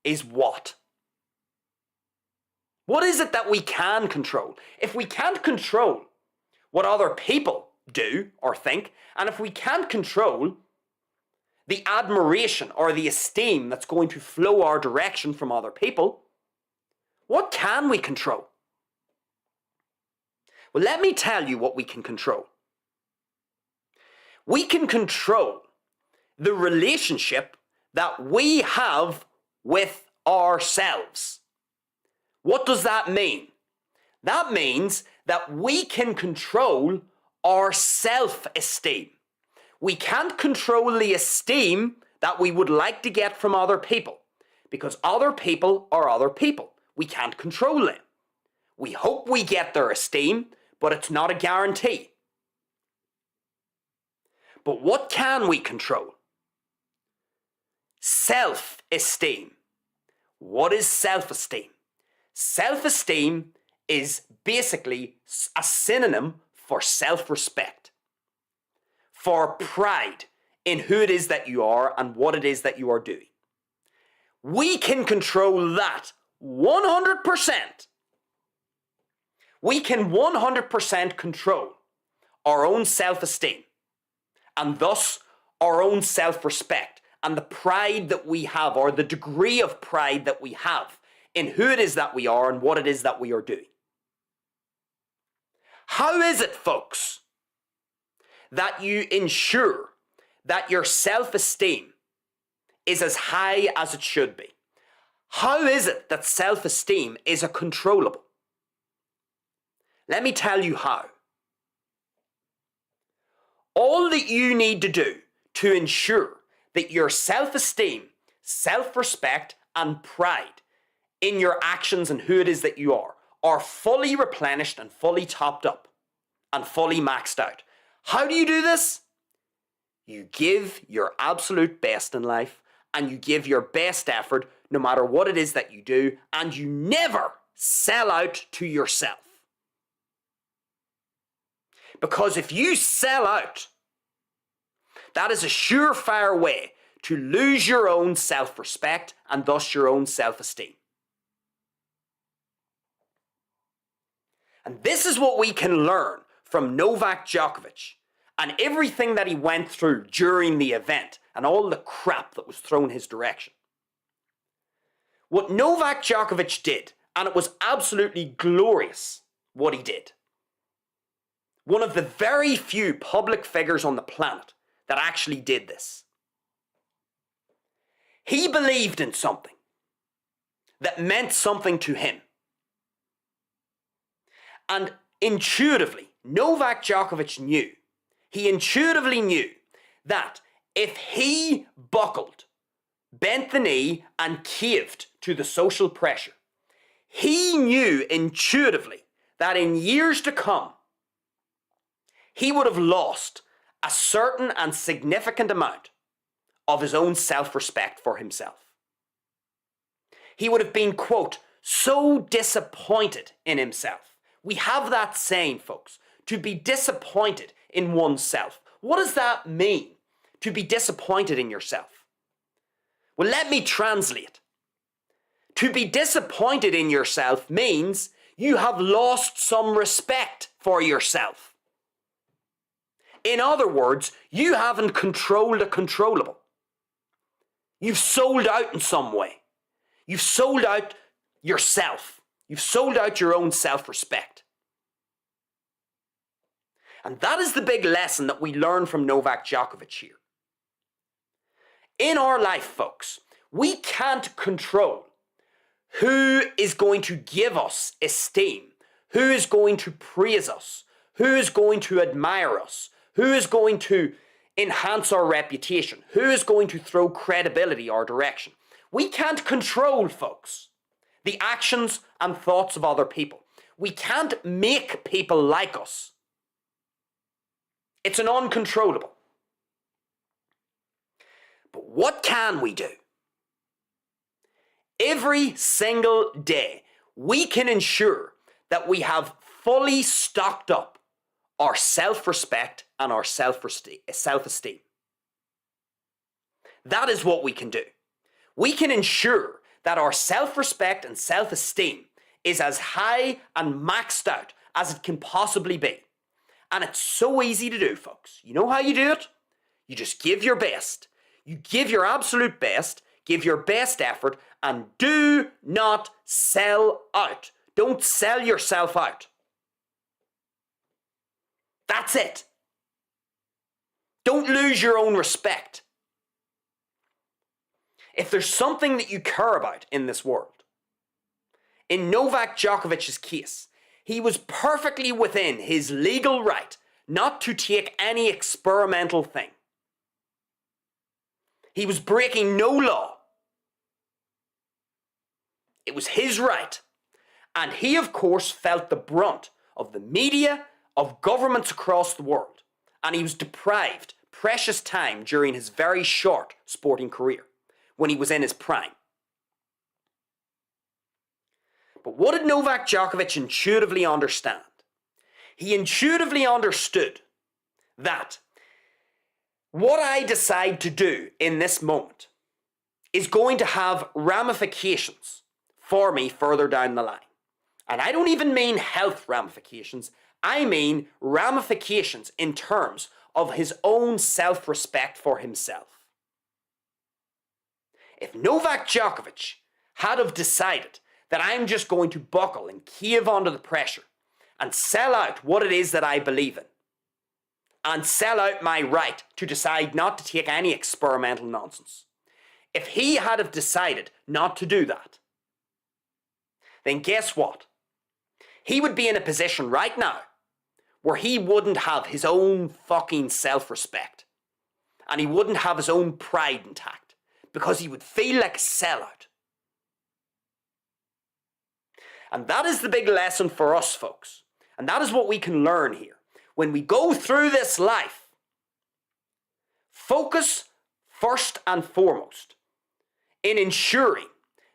is what? What is it that we can control? If we can't control what other people do or think, and if we can't control the admiration or the esteem that's going to flow our direction from other people, what can we control? Well, let me tell you what we can control. We can control the relationship that we have with ourselves. What does that mean? That means that we can control our self-esteem. We can't control the esteem that we would like to get from other people, because other people are other people. We can't control them. We hope we get their esteem, but it's not a guarantee. But what can we control? Self-esteem. What is self-esteem? Self-esteem is basically a synonym for self-respect, for pride in who it is that you are and what it is that you are doing. We can control that 100%. We can 100% control our own self-esteem and thus our own self-respect and the pride that we have, or the degree of pride that we have in who it is that we are and what it is that we are doing. How is it, folks, that you ensure that your self-esteem is as high as it should be? How is it that self-esteem is a controllable? Let me tell you how. All that you need to do to ensure that your self-esteem, self-respect, and pride in your actions and who it is that you are fully replenished and fully topped up and fully maxed out. How do you do this? You give your absolute best in life, and you give your best effort no matter what it is that you do, and you never sell out to yourself. Because if you sell out, that is a surefire way to lose your own self-respect and thus your own self-esteem. And this is what we can learn from Novak Djokovic and everything that he went through during the event and all the crap that was thrown his direction. What Novak Djokovic did, and it was absolutely glorious what he did. One of the very few public figures on the planet that actually did this. He believed in something that meant something to him. And intuitively, Novak Djokovic knew, he intuitively knew that if he buckled, bent the knee, and caved to the social pressure, he knew intuitively that in years to come, he would have lost a certain and significant amount of his own self-respect for himself. He would have been, quote, so disappointed in himself. We have that saying, folks, to be disappointed in oneself. What does that mean, to be disappointed in yourself? Well, let me translate. To be disappointed in yourself means you have lost some respect for yourself. In other words, you haven't controlled the controllable. You've sold out in some way. You've sold out yourself. You've sold out your own self-respect. And that is the big lesson that we learn from Novak Djokovic here. In our life, folks, we can't control who is going to give us esteem, who is going to praise us, who is going to admire us, who is going to enhance our reputation, who is going to throw credibility our direction. We can't control, folks, the actions and thoughts of other people. We can't make people like us. It's an uncontrollable. But what can we do? Every single day, we can ensure that we have fully stocked up our self-respect and our self-esteem. That is what we can do. We can ensure that our self-respect and self-esteem is as high and maxed out as it can possibly be. And it's so easy to do, folks. You know how you do it? You just give your best. You give your absolute best, give your best effort, and do not sell out. Don't sell yourself out. That's it. Don't lose your own respect. If there's something that you care about in this world, in Novak Djokovic's case, he was perfectly within his legal right not to take any experimental thing. He was breaking no law. It was his right. And he, of course, felt the brunt of the media, of governments across the world. And he was deprived precious time during his very short sporting career, when he was in his prime. But what did Novak Djokovic intuitively understand? He intuitively understood that what I decide to do in this moment is going to have ramifications for me further down the line. And I don't even mean health ramifications. I mean ramifications in terms of his own self-respect for himself. If Novak Djokovic had have decided that I'm just going to buckle and cave under the pressure and sell out what it is that I believe in, and sell out my right to decide not to take any experimental nonsense, if he had have decided not to do that, then guess what? He would be in a position right now where he wouldn't have his own fucking self-respect, and he wouldn't have his own pride intact, because he would feel like a sellout. And that is the big lesson for us, folks. And that is what we can learn here. When we go through this life, focus first and foremost in ensuring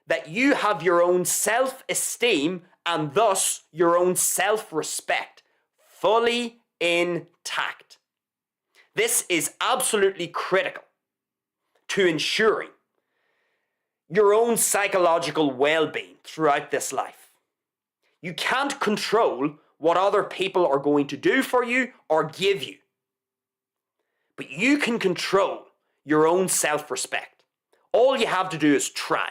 that you have your own self-esteem and thus your own self-respect fully intact. This is absolutely critical to ensuring your own psychological well-being throughout this life. You can't control what other people are going to do for you or give you, but you can control your own self-respect. All you have to do is try.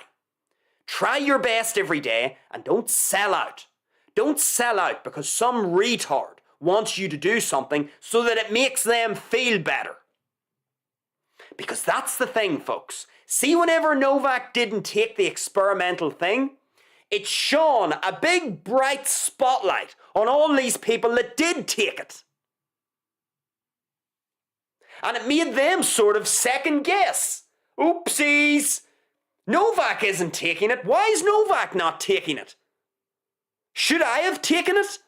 Try your best every day and don't sell out. Don't sell out because some retard wants you to do something so that it makes them feel better. Because that's the thing, folks. See, whenever Novak didn't take the experimental thing, it shone a big bright spotlight on all these people that did take it. And it made them sort of second guess. Oopsies! Novak isn't taking it. Why is Novak not taking it? Should I have taken it?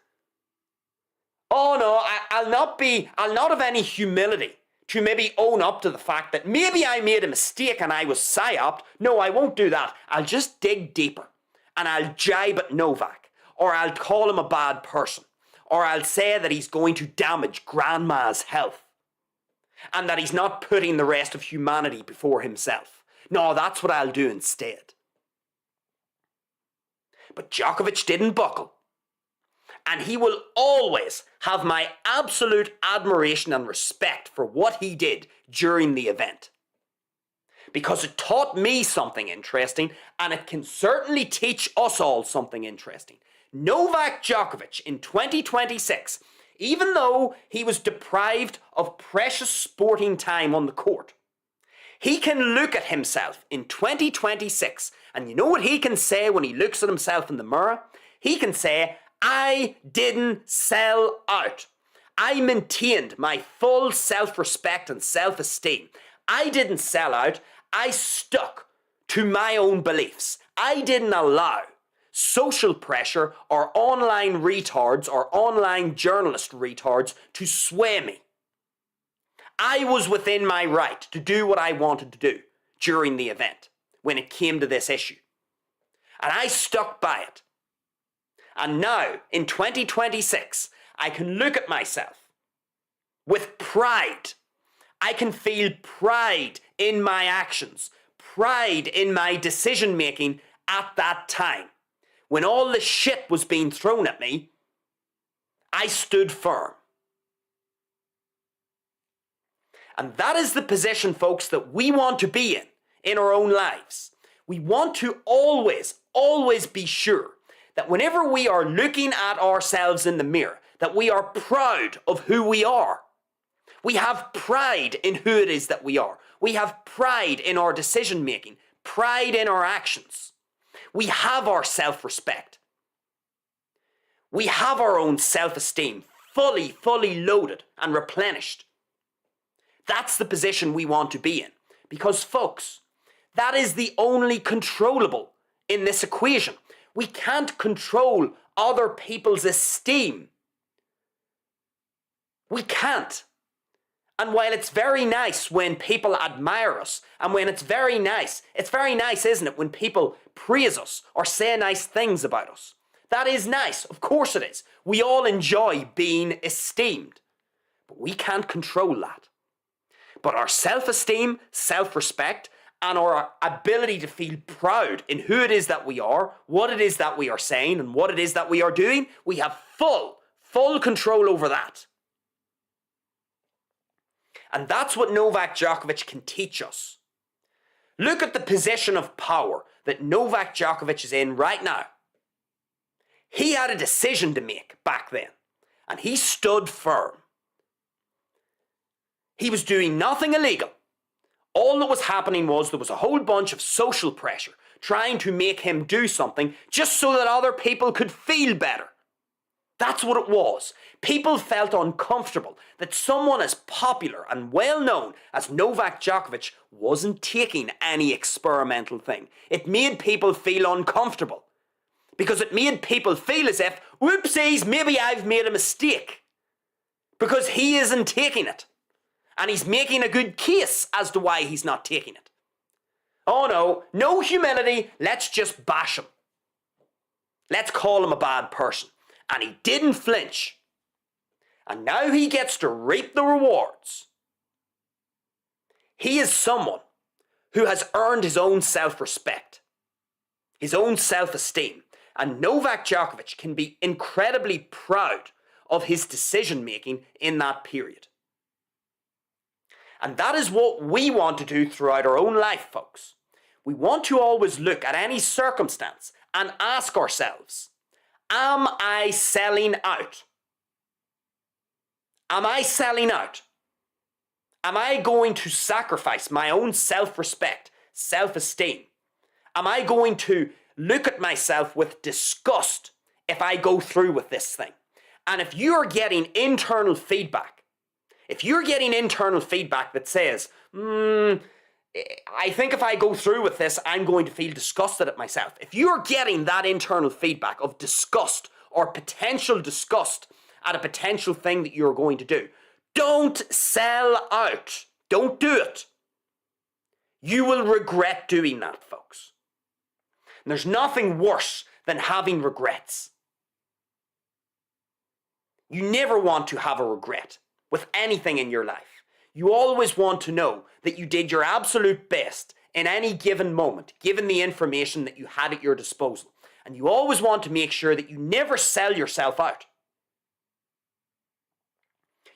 Oh no, I'll not have any humility to maybe own up to the fact that maybe I made a mistake and I was psyoped. No, I won't do that. I'll just dig deeper and I'll jibe at Novak, or I'll call him a bad person, or I'll say that he's going to damage grandma's health and that he's not putting the rest of humanity before himself. No, that's what I'll do instead. But Djokovic didn't buckle. And he will always have my absolute admiration and respect for what he did during the event. Because it taught me something interesting, and it can certainly teach us all something interesting. Novak Djokovic in 2026, even though he was deprived of precious sporting time on the court, he can look at himself in 2026, and you know what he can say when he looks at himself in the mirror? He can say, I didn't sell out. I maintained my full self-respect and self-esteem. I didn't sell out. I stuck to my own beliefs. I didn't allow social pressure or online retards or online journalist retards to sway me. I was within my right to do what I wanted to do during the event when it came to this issue. And I stuck by it. And now, in 2026, I can look at myself with pride. I can feel pride in my actions, pride in my decision making at that time. When all the shit was being thrown at me, I stood firm. And that is the position, folks, that we want to be in our own lives. We want to always be sure that whenever we are looking at ourselves in the mirror, that we are proud of who we are. We have pride in who it is that we are. We have pride in our decision making, pride in our actions. We have our self-respect. We have our own self-esteem fully loaded and replenished. That's the position we want to be in. Because, folks, that is the only controllable in this equation. We can't control other people's esteem. We can't. And while it's very nice when people admire us, and when it's very nice, isn't it, when people praise us or say nice things about us? That is nice, of course it is. We all enjoy being esteemed. But we can't control that. But our self-esteem, self-respect, and our ability to feel proud in who it is that we are, what it is that we are saying, and what it is that we are doing, we have full control over that. And that's what Novak Djokovic can teach us. Look at the position of power that Novak Djokovic is in right now. He had a decision to make back then, and he stood firm. He was doing nothing illegal. All that was happening was there was a whole bunch of social pressure trying to make him do something just so that other people could feel better. That's what it was. People felt uncomfortable that someone as popular and well known as Novak Djokovic wasn't taking any experimental thing. It made people feel uncomfortable because it made people feel as if, whoopsies, maybe I've made a mistake because he isn't taking it. And he's making a good case as to why he's not taking it. Oh no, no humility, let's just bash him. Let's call him a bad person. And he didn't flinch. And now he gets to reap the rewards. He is someone who has earned his own self-respect, his own self-esteem. And Novak Djokovic can be incredibly proud of his decision-making in that period. And that is what we want to do throughout our own life, folks. We want to always look at any circumstance and ask ourselves, am I selling out? Am I selling out? Am I going to sacrifice my own self-respect, self-esteem? Am I going to look at myself with disgust if I go through with this thing? And if you're getting internal feedback, that says, I think if I go through with this, I'm going to feel disgusted at myself. If you're getting that internal feedback of disgust or potential disgust at a potential thing that you're going to do, don't sell out. Don't do it. You will regret doing that, folks. And there's nothing worse than having regrets. You never want to have a regret with anything in your life. You always want to know that you did your absolute best in any given moment, given the information that you had at your disposal. And you always want to make sure that you never sell yourself out.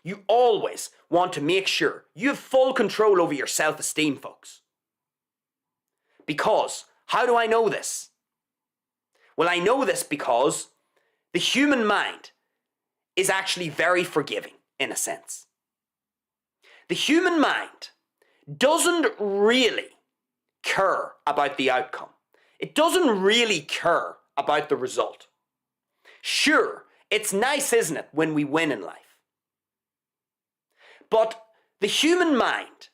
You always want to make sure you have full control over your self-esteem, folks. Because, how do I know this? Well, I know this because the human mind is actually very forgiving, in a sense. The human mind doesn't really care about the outcome. It doesn't really care about the result. Sure, it's nice, isn't it, when we win in life? But the human mind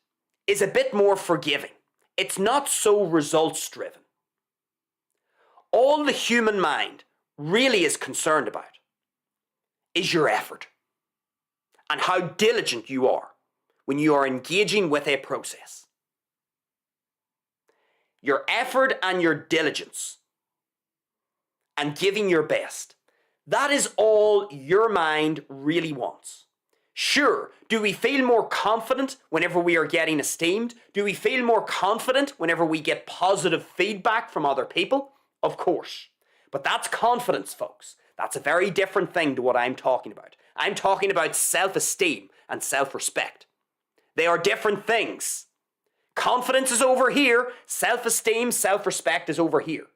is a bit more forgiving. It's not so results driven. All the human mind really is concerned about is your effort and how diligent you are when you are engaging with a process. Your effort and your diligence and giving your best, that is all your mind really wants. Sure, do we feel more confident whenever we are getting esteemed? Do we feel more confident whenever we get positive feedback from other people? Of course. But that's confidence, folks. That's a very different thing to what I'm talking about. I'm talking about self-esteem and self-respect. They are different things. Confidence is over here. Self-esteem, self-respect is over here.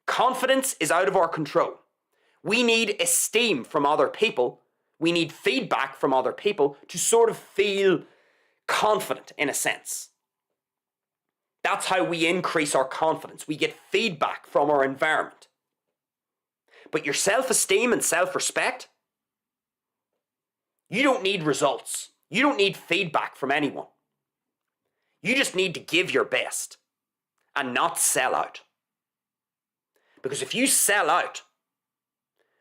Confidence is out of our control. We need esteem from other people. We need feedback from other people to sort of feel confident, in a sense. That's how we increase our confidence. We get feedback from our environment. But your self-esteem and self-respect, you don't need results. You don't need feedback from anyone. You just need to give your best and not sell out. Because if you sell out,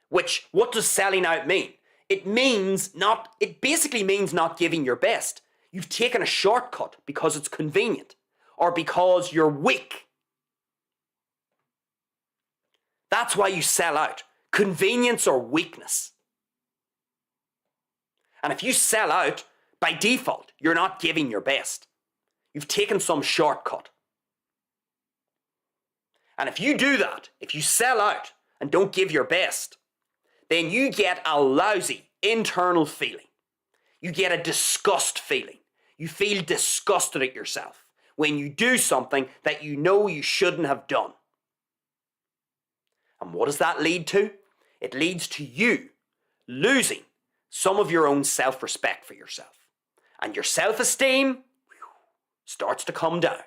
what does selling out mean? It basically means not giving your best. You've taken a shortcut because it's convenient or because you're weak. That's why you sell out. Convenience or weakness. And if you sell out, by default, you're not giving your best. You've taken some shortcut. And if you do that, if you sell out and don't give your best, then you get a lousy internal feeling. You get a disgust feeling. You feel disgusted at yourself when you do something that you know you shouldn't have done. And what does that lead to? It leads to you losing some of your own self-respect for yourself. And your self-esteem starts to come down.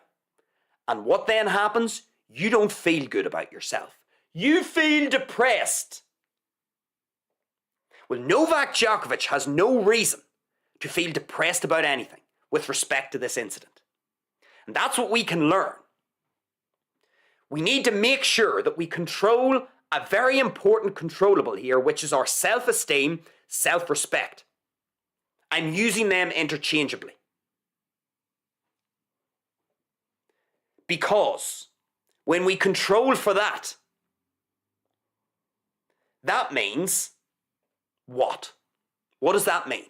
And what then happens? You don't feel good about yourself. You feel depressed. Well, Novak Djokovic has no reason to feel depressed about anything with respect to this incident. And that's what we can learn. We need to make sure that we control a very important controllable here, which is our self-esteem, self-respect. I'm using them interchangeably. Because when we control for that, that means what? What does that mean?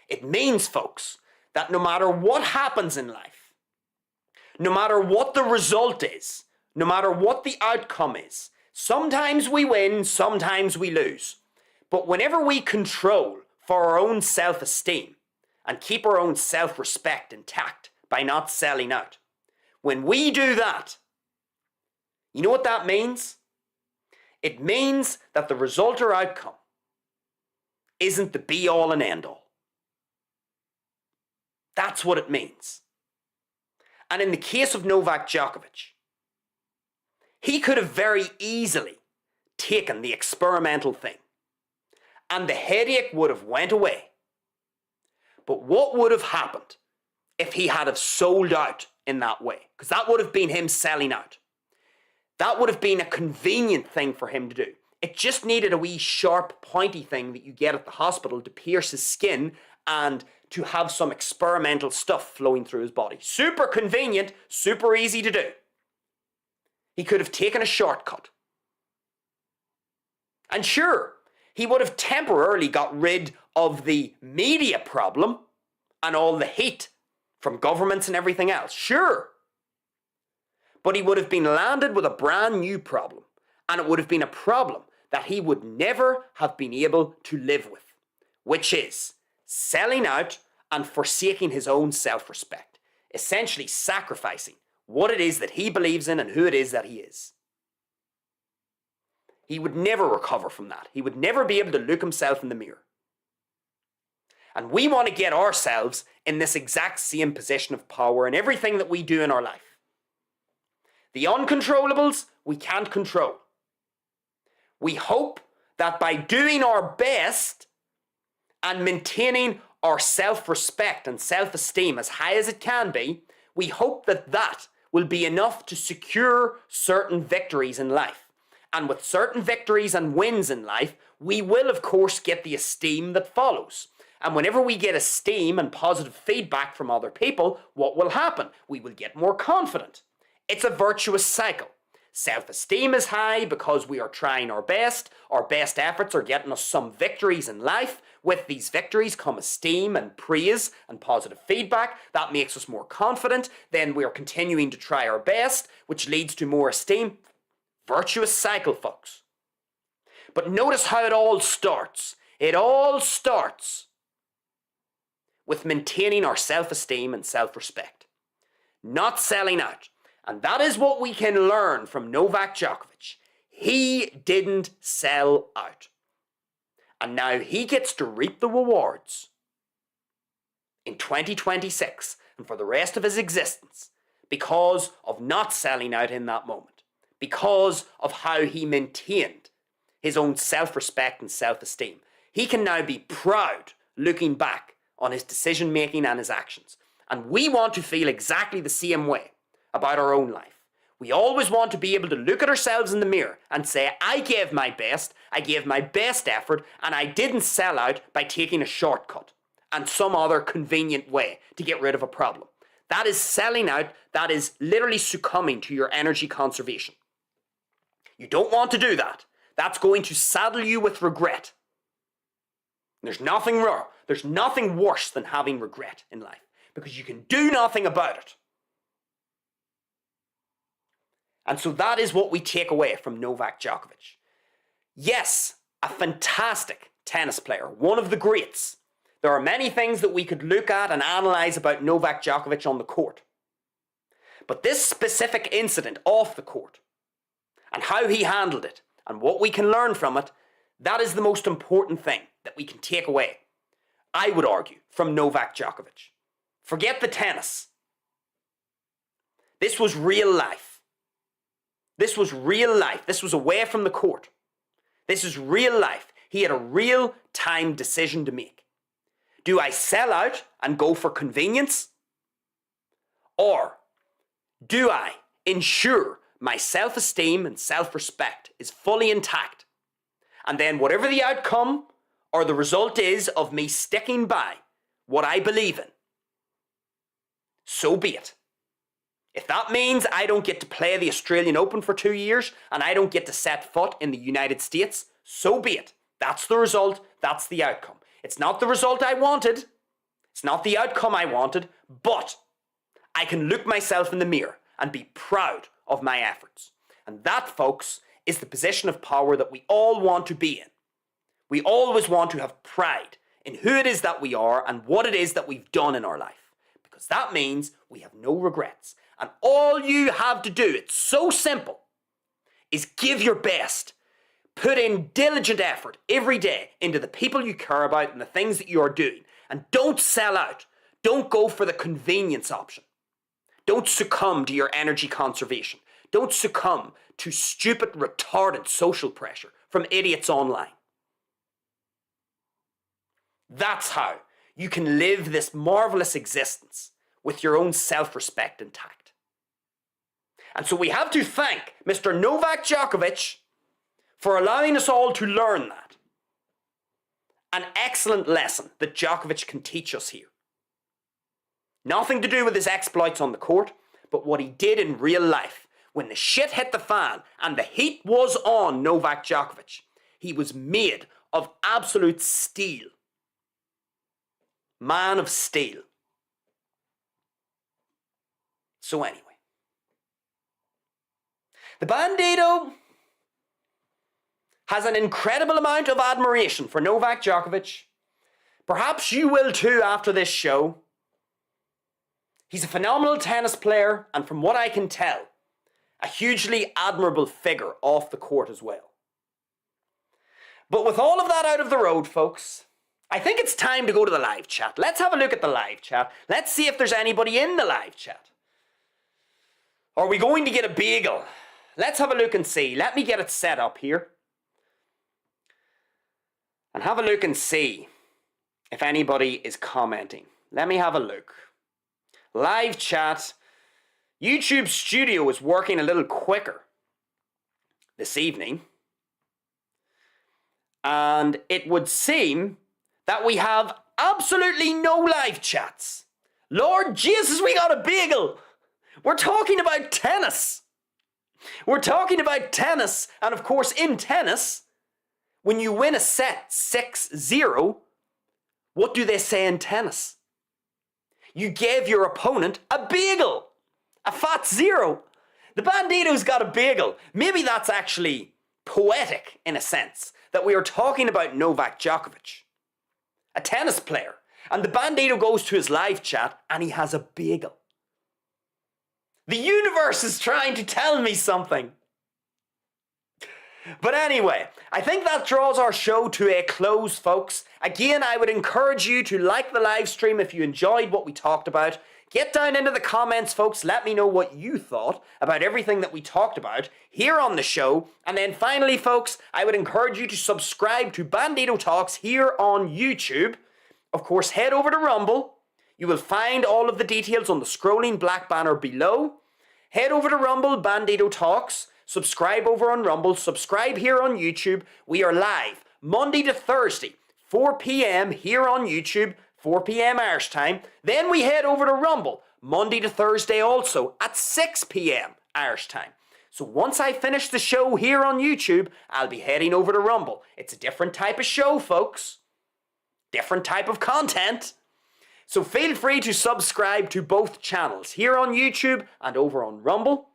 It means, folks, that no matter what happens in life, no matter what the result is, no matter what the outcome is, sometimes we win, sometimes we lose. But whenever we control for our own self-esteem and keep our own self-respect intact by not selling out, when we do that, you know what that means? It means that the result or outcome isn't the be-all and end-all. That's what it means. And in the case of Novak Djokovic, he could have very easily taken the experimental thing and the headache would have went away. But what would have happened if he had have sold out in that way? Because that would have been him selling out. That would have been a convenient thing for him to do. It just needed a wee sharp pointy thing that you get at the hospital to pierce his skin and to have some experimental stuff flowing through his body. Super convenient, super easy to do. He could have taken a shortcut. And sure, he would have temporarily got rid of the media problem and all the hate from governments and everything else. Sure. But he would have been landed with a brand new problem. And it would have been a problem that he would never have been able to live with which is selling out and forsaking his own self-respect, essentially sacrificing what it is that he believes in and who it is that he is. He would never recover from that. He would never be able to look himself in the mirror. And we want to get ourselves in this exact same position of power in everything that we do in our life. The uncontrollables, we can't control. We hope that by doing our best and maintaining our self-respect and self-esteem as high as it can be, we hope that that will be enough to secure certain victories in life. And with certain victories and wins in life, we will of course get the esteem that follows. And whenever we get esteem and positive feedback from other people, what will happen? We will get more confident. It's a virtuous cycle. Self-esteem is high because we are trying our best. Our best efforts are getting us some victories in life. With these victories come esteem and praise and positive feedback. That makes us more confident. Then we are continuing to try our best, which leads to more esteem. Virtuous cycle, folks. But notice how it all starts. It all starts with maintaining our self-esteem and self-respect. Not selling out. And that is what we can learn from Novak Djokovic. He didn't sell out. And now he gets to reap the rewards in 2026 and for the rest of his existence because of not selling out in that moment. Because of how he maintained his own self-respect and self-esteem. He can now be proud looking back on his decision-making and his actions. And we want to feel exactly the same way about our own life. We always want to be able to look at ourselves in the mirror and say, I gave my best effort, and I didn't sell out by taking a shortcut and some other convenient way to get rid of a problem. That is selling out. That is literally succumbing to your energy conservation. You don't want to do that. That's going to saddle you with regret. There's nothing wrong. There's nothing worse than having regret in life because you can do nothing about it. And so that is what we take away from Novak Djokovic. Yes, a fantastic tennis player, one of the greats. There are many things that we could look at and analyze about Novak Djokovic on the court. But this specific incident off the court and how he handled it and what we can learn from it, that is the most important thing that we can take away, I would argue, from Novak Djokovic. Forget the tennis. This was real life. This was real life. This was away from the court. This is real life. He had a real-time decision to make. Do I sell out and go for convenience? Or do I ensure my self-esteem and self-respect is fully intact? And then whatever the outcome or the result is of me sticking by what I believe in, so be it. If that means I don't get to play the Australian Open for 2 years and I don't get to set foot in the United States, so be it. That's the result. That's the outcome. It's not the result I wanted. It's not the outcome I wanted, but I can look myself in the mirror and be proud of my efforts. And that, folks, is the position of power that we all want to be in. We always want to have pride in who it is that we are and what it is that we've done in our life. Because that means we have no regrets. And all you have to do, it's so simple, is give your best. Put in diligent effort every day into the people you care about and the things that you are doing. And don't sell out. Don't go for the convenience option. Don't succumb to your energy conservation. Don't succumb to stupid, retarded social pressure from idiots online. That's how you can live this marvelous existence with your own self-respect intact. And so we have to thank Mr. Novak Djokovic for allowing us all to learn that. An excellent lesson that Djokovic can teach us here. Nothing to do with his exploits on the court, but what he did in real life. When the shit hit the fan and the heat was on Novak Djokovic, he was made of absolute steel. Man of steel. So anyway. The Bandido has an incredible amount of admiration for Novak Djokovic, Perhaps you will too after this show. He's a phenomenal tennis player, and from what I can tell, a hugely admirable figure off the court as well. But with all of that out of the road, folks, I think it's time to go to the live chat. Let's have a look at the live chat. Let's see if there's anybody in the live chat. Are we going to get a bagel? Let's have a look and see. Let me get it set up here. And have a look and see if anybody is commenting. Let me have a look. Live chat. YouTube Studio is working a little quicker this evening. And it would seem that we have absolutely no live chats. Lord Jesus, we got a bagel. We're talking about tennis. We're talking about tennis. And of course, in tennis, when you win a set 6-0, what do they say in tennis? You gave your opponent a bagel. A fat zero. The Bandido's got a bagel. Maybe that's actually poetic in a sense, that we are talking about Novak Djokovic, a tennis player, and the Bandido goes to his live chat and he has a bagel. The universe is trying to tell me something. But anyway, I think that draws our show to a close, folks. Again, I would encourage you to like the live stream if you enjoyed what we talked about. Get down into the comments, folks. Let me know what you thought about everything that we talked about here on the show. And then finally, folks, I would encourage you to subscribe to Bandido Talks here on YouTube. Of course, head over to Rumble. You will find all of the details on the scrolling black banner below. Head over to Rumble, Bandido Talks. Subscribe over on Rumble. Subscribe here on YouTube. We are live Monday to Thursday, 4 p.m. here on YouTube. 4 p.m. Irish time. Then we head over to Rumble, Monday to Thursday also, at 6 p.m. Irish time. So once I finish the show here on YouTube, I'll be heading over to Rumble. It's a different type of show, folks. Different type of content. So feel free to subscribe to both channels, here on YouTube and over on Rumble.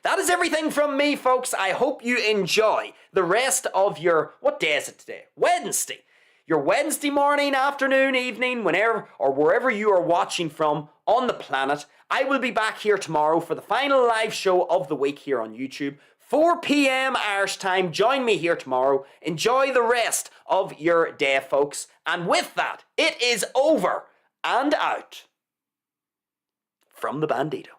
That is everything from me, folks. I hope you enjoy the rest of your, what day is it today? Wednesday. Your Wednesday morning, afternoon, evening, whenever or wherever you are watching from on the planet. I will be back here tomorrow for the final live show of the week here on YouTube. 4 p.m. Irish time. Join me here tomorrow. Enjoy the rest of your day, folks. And with that, it is over and out from the Bandido.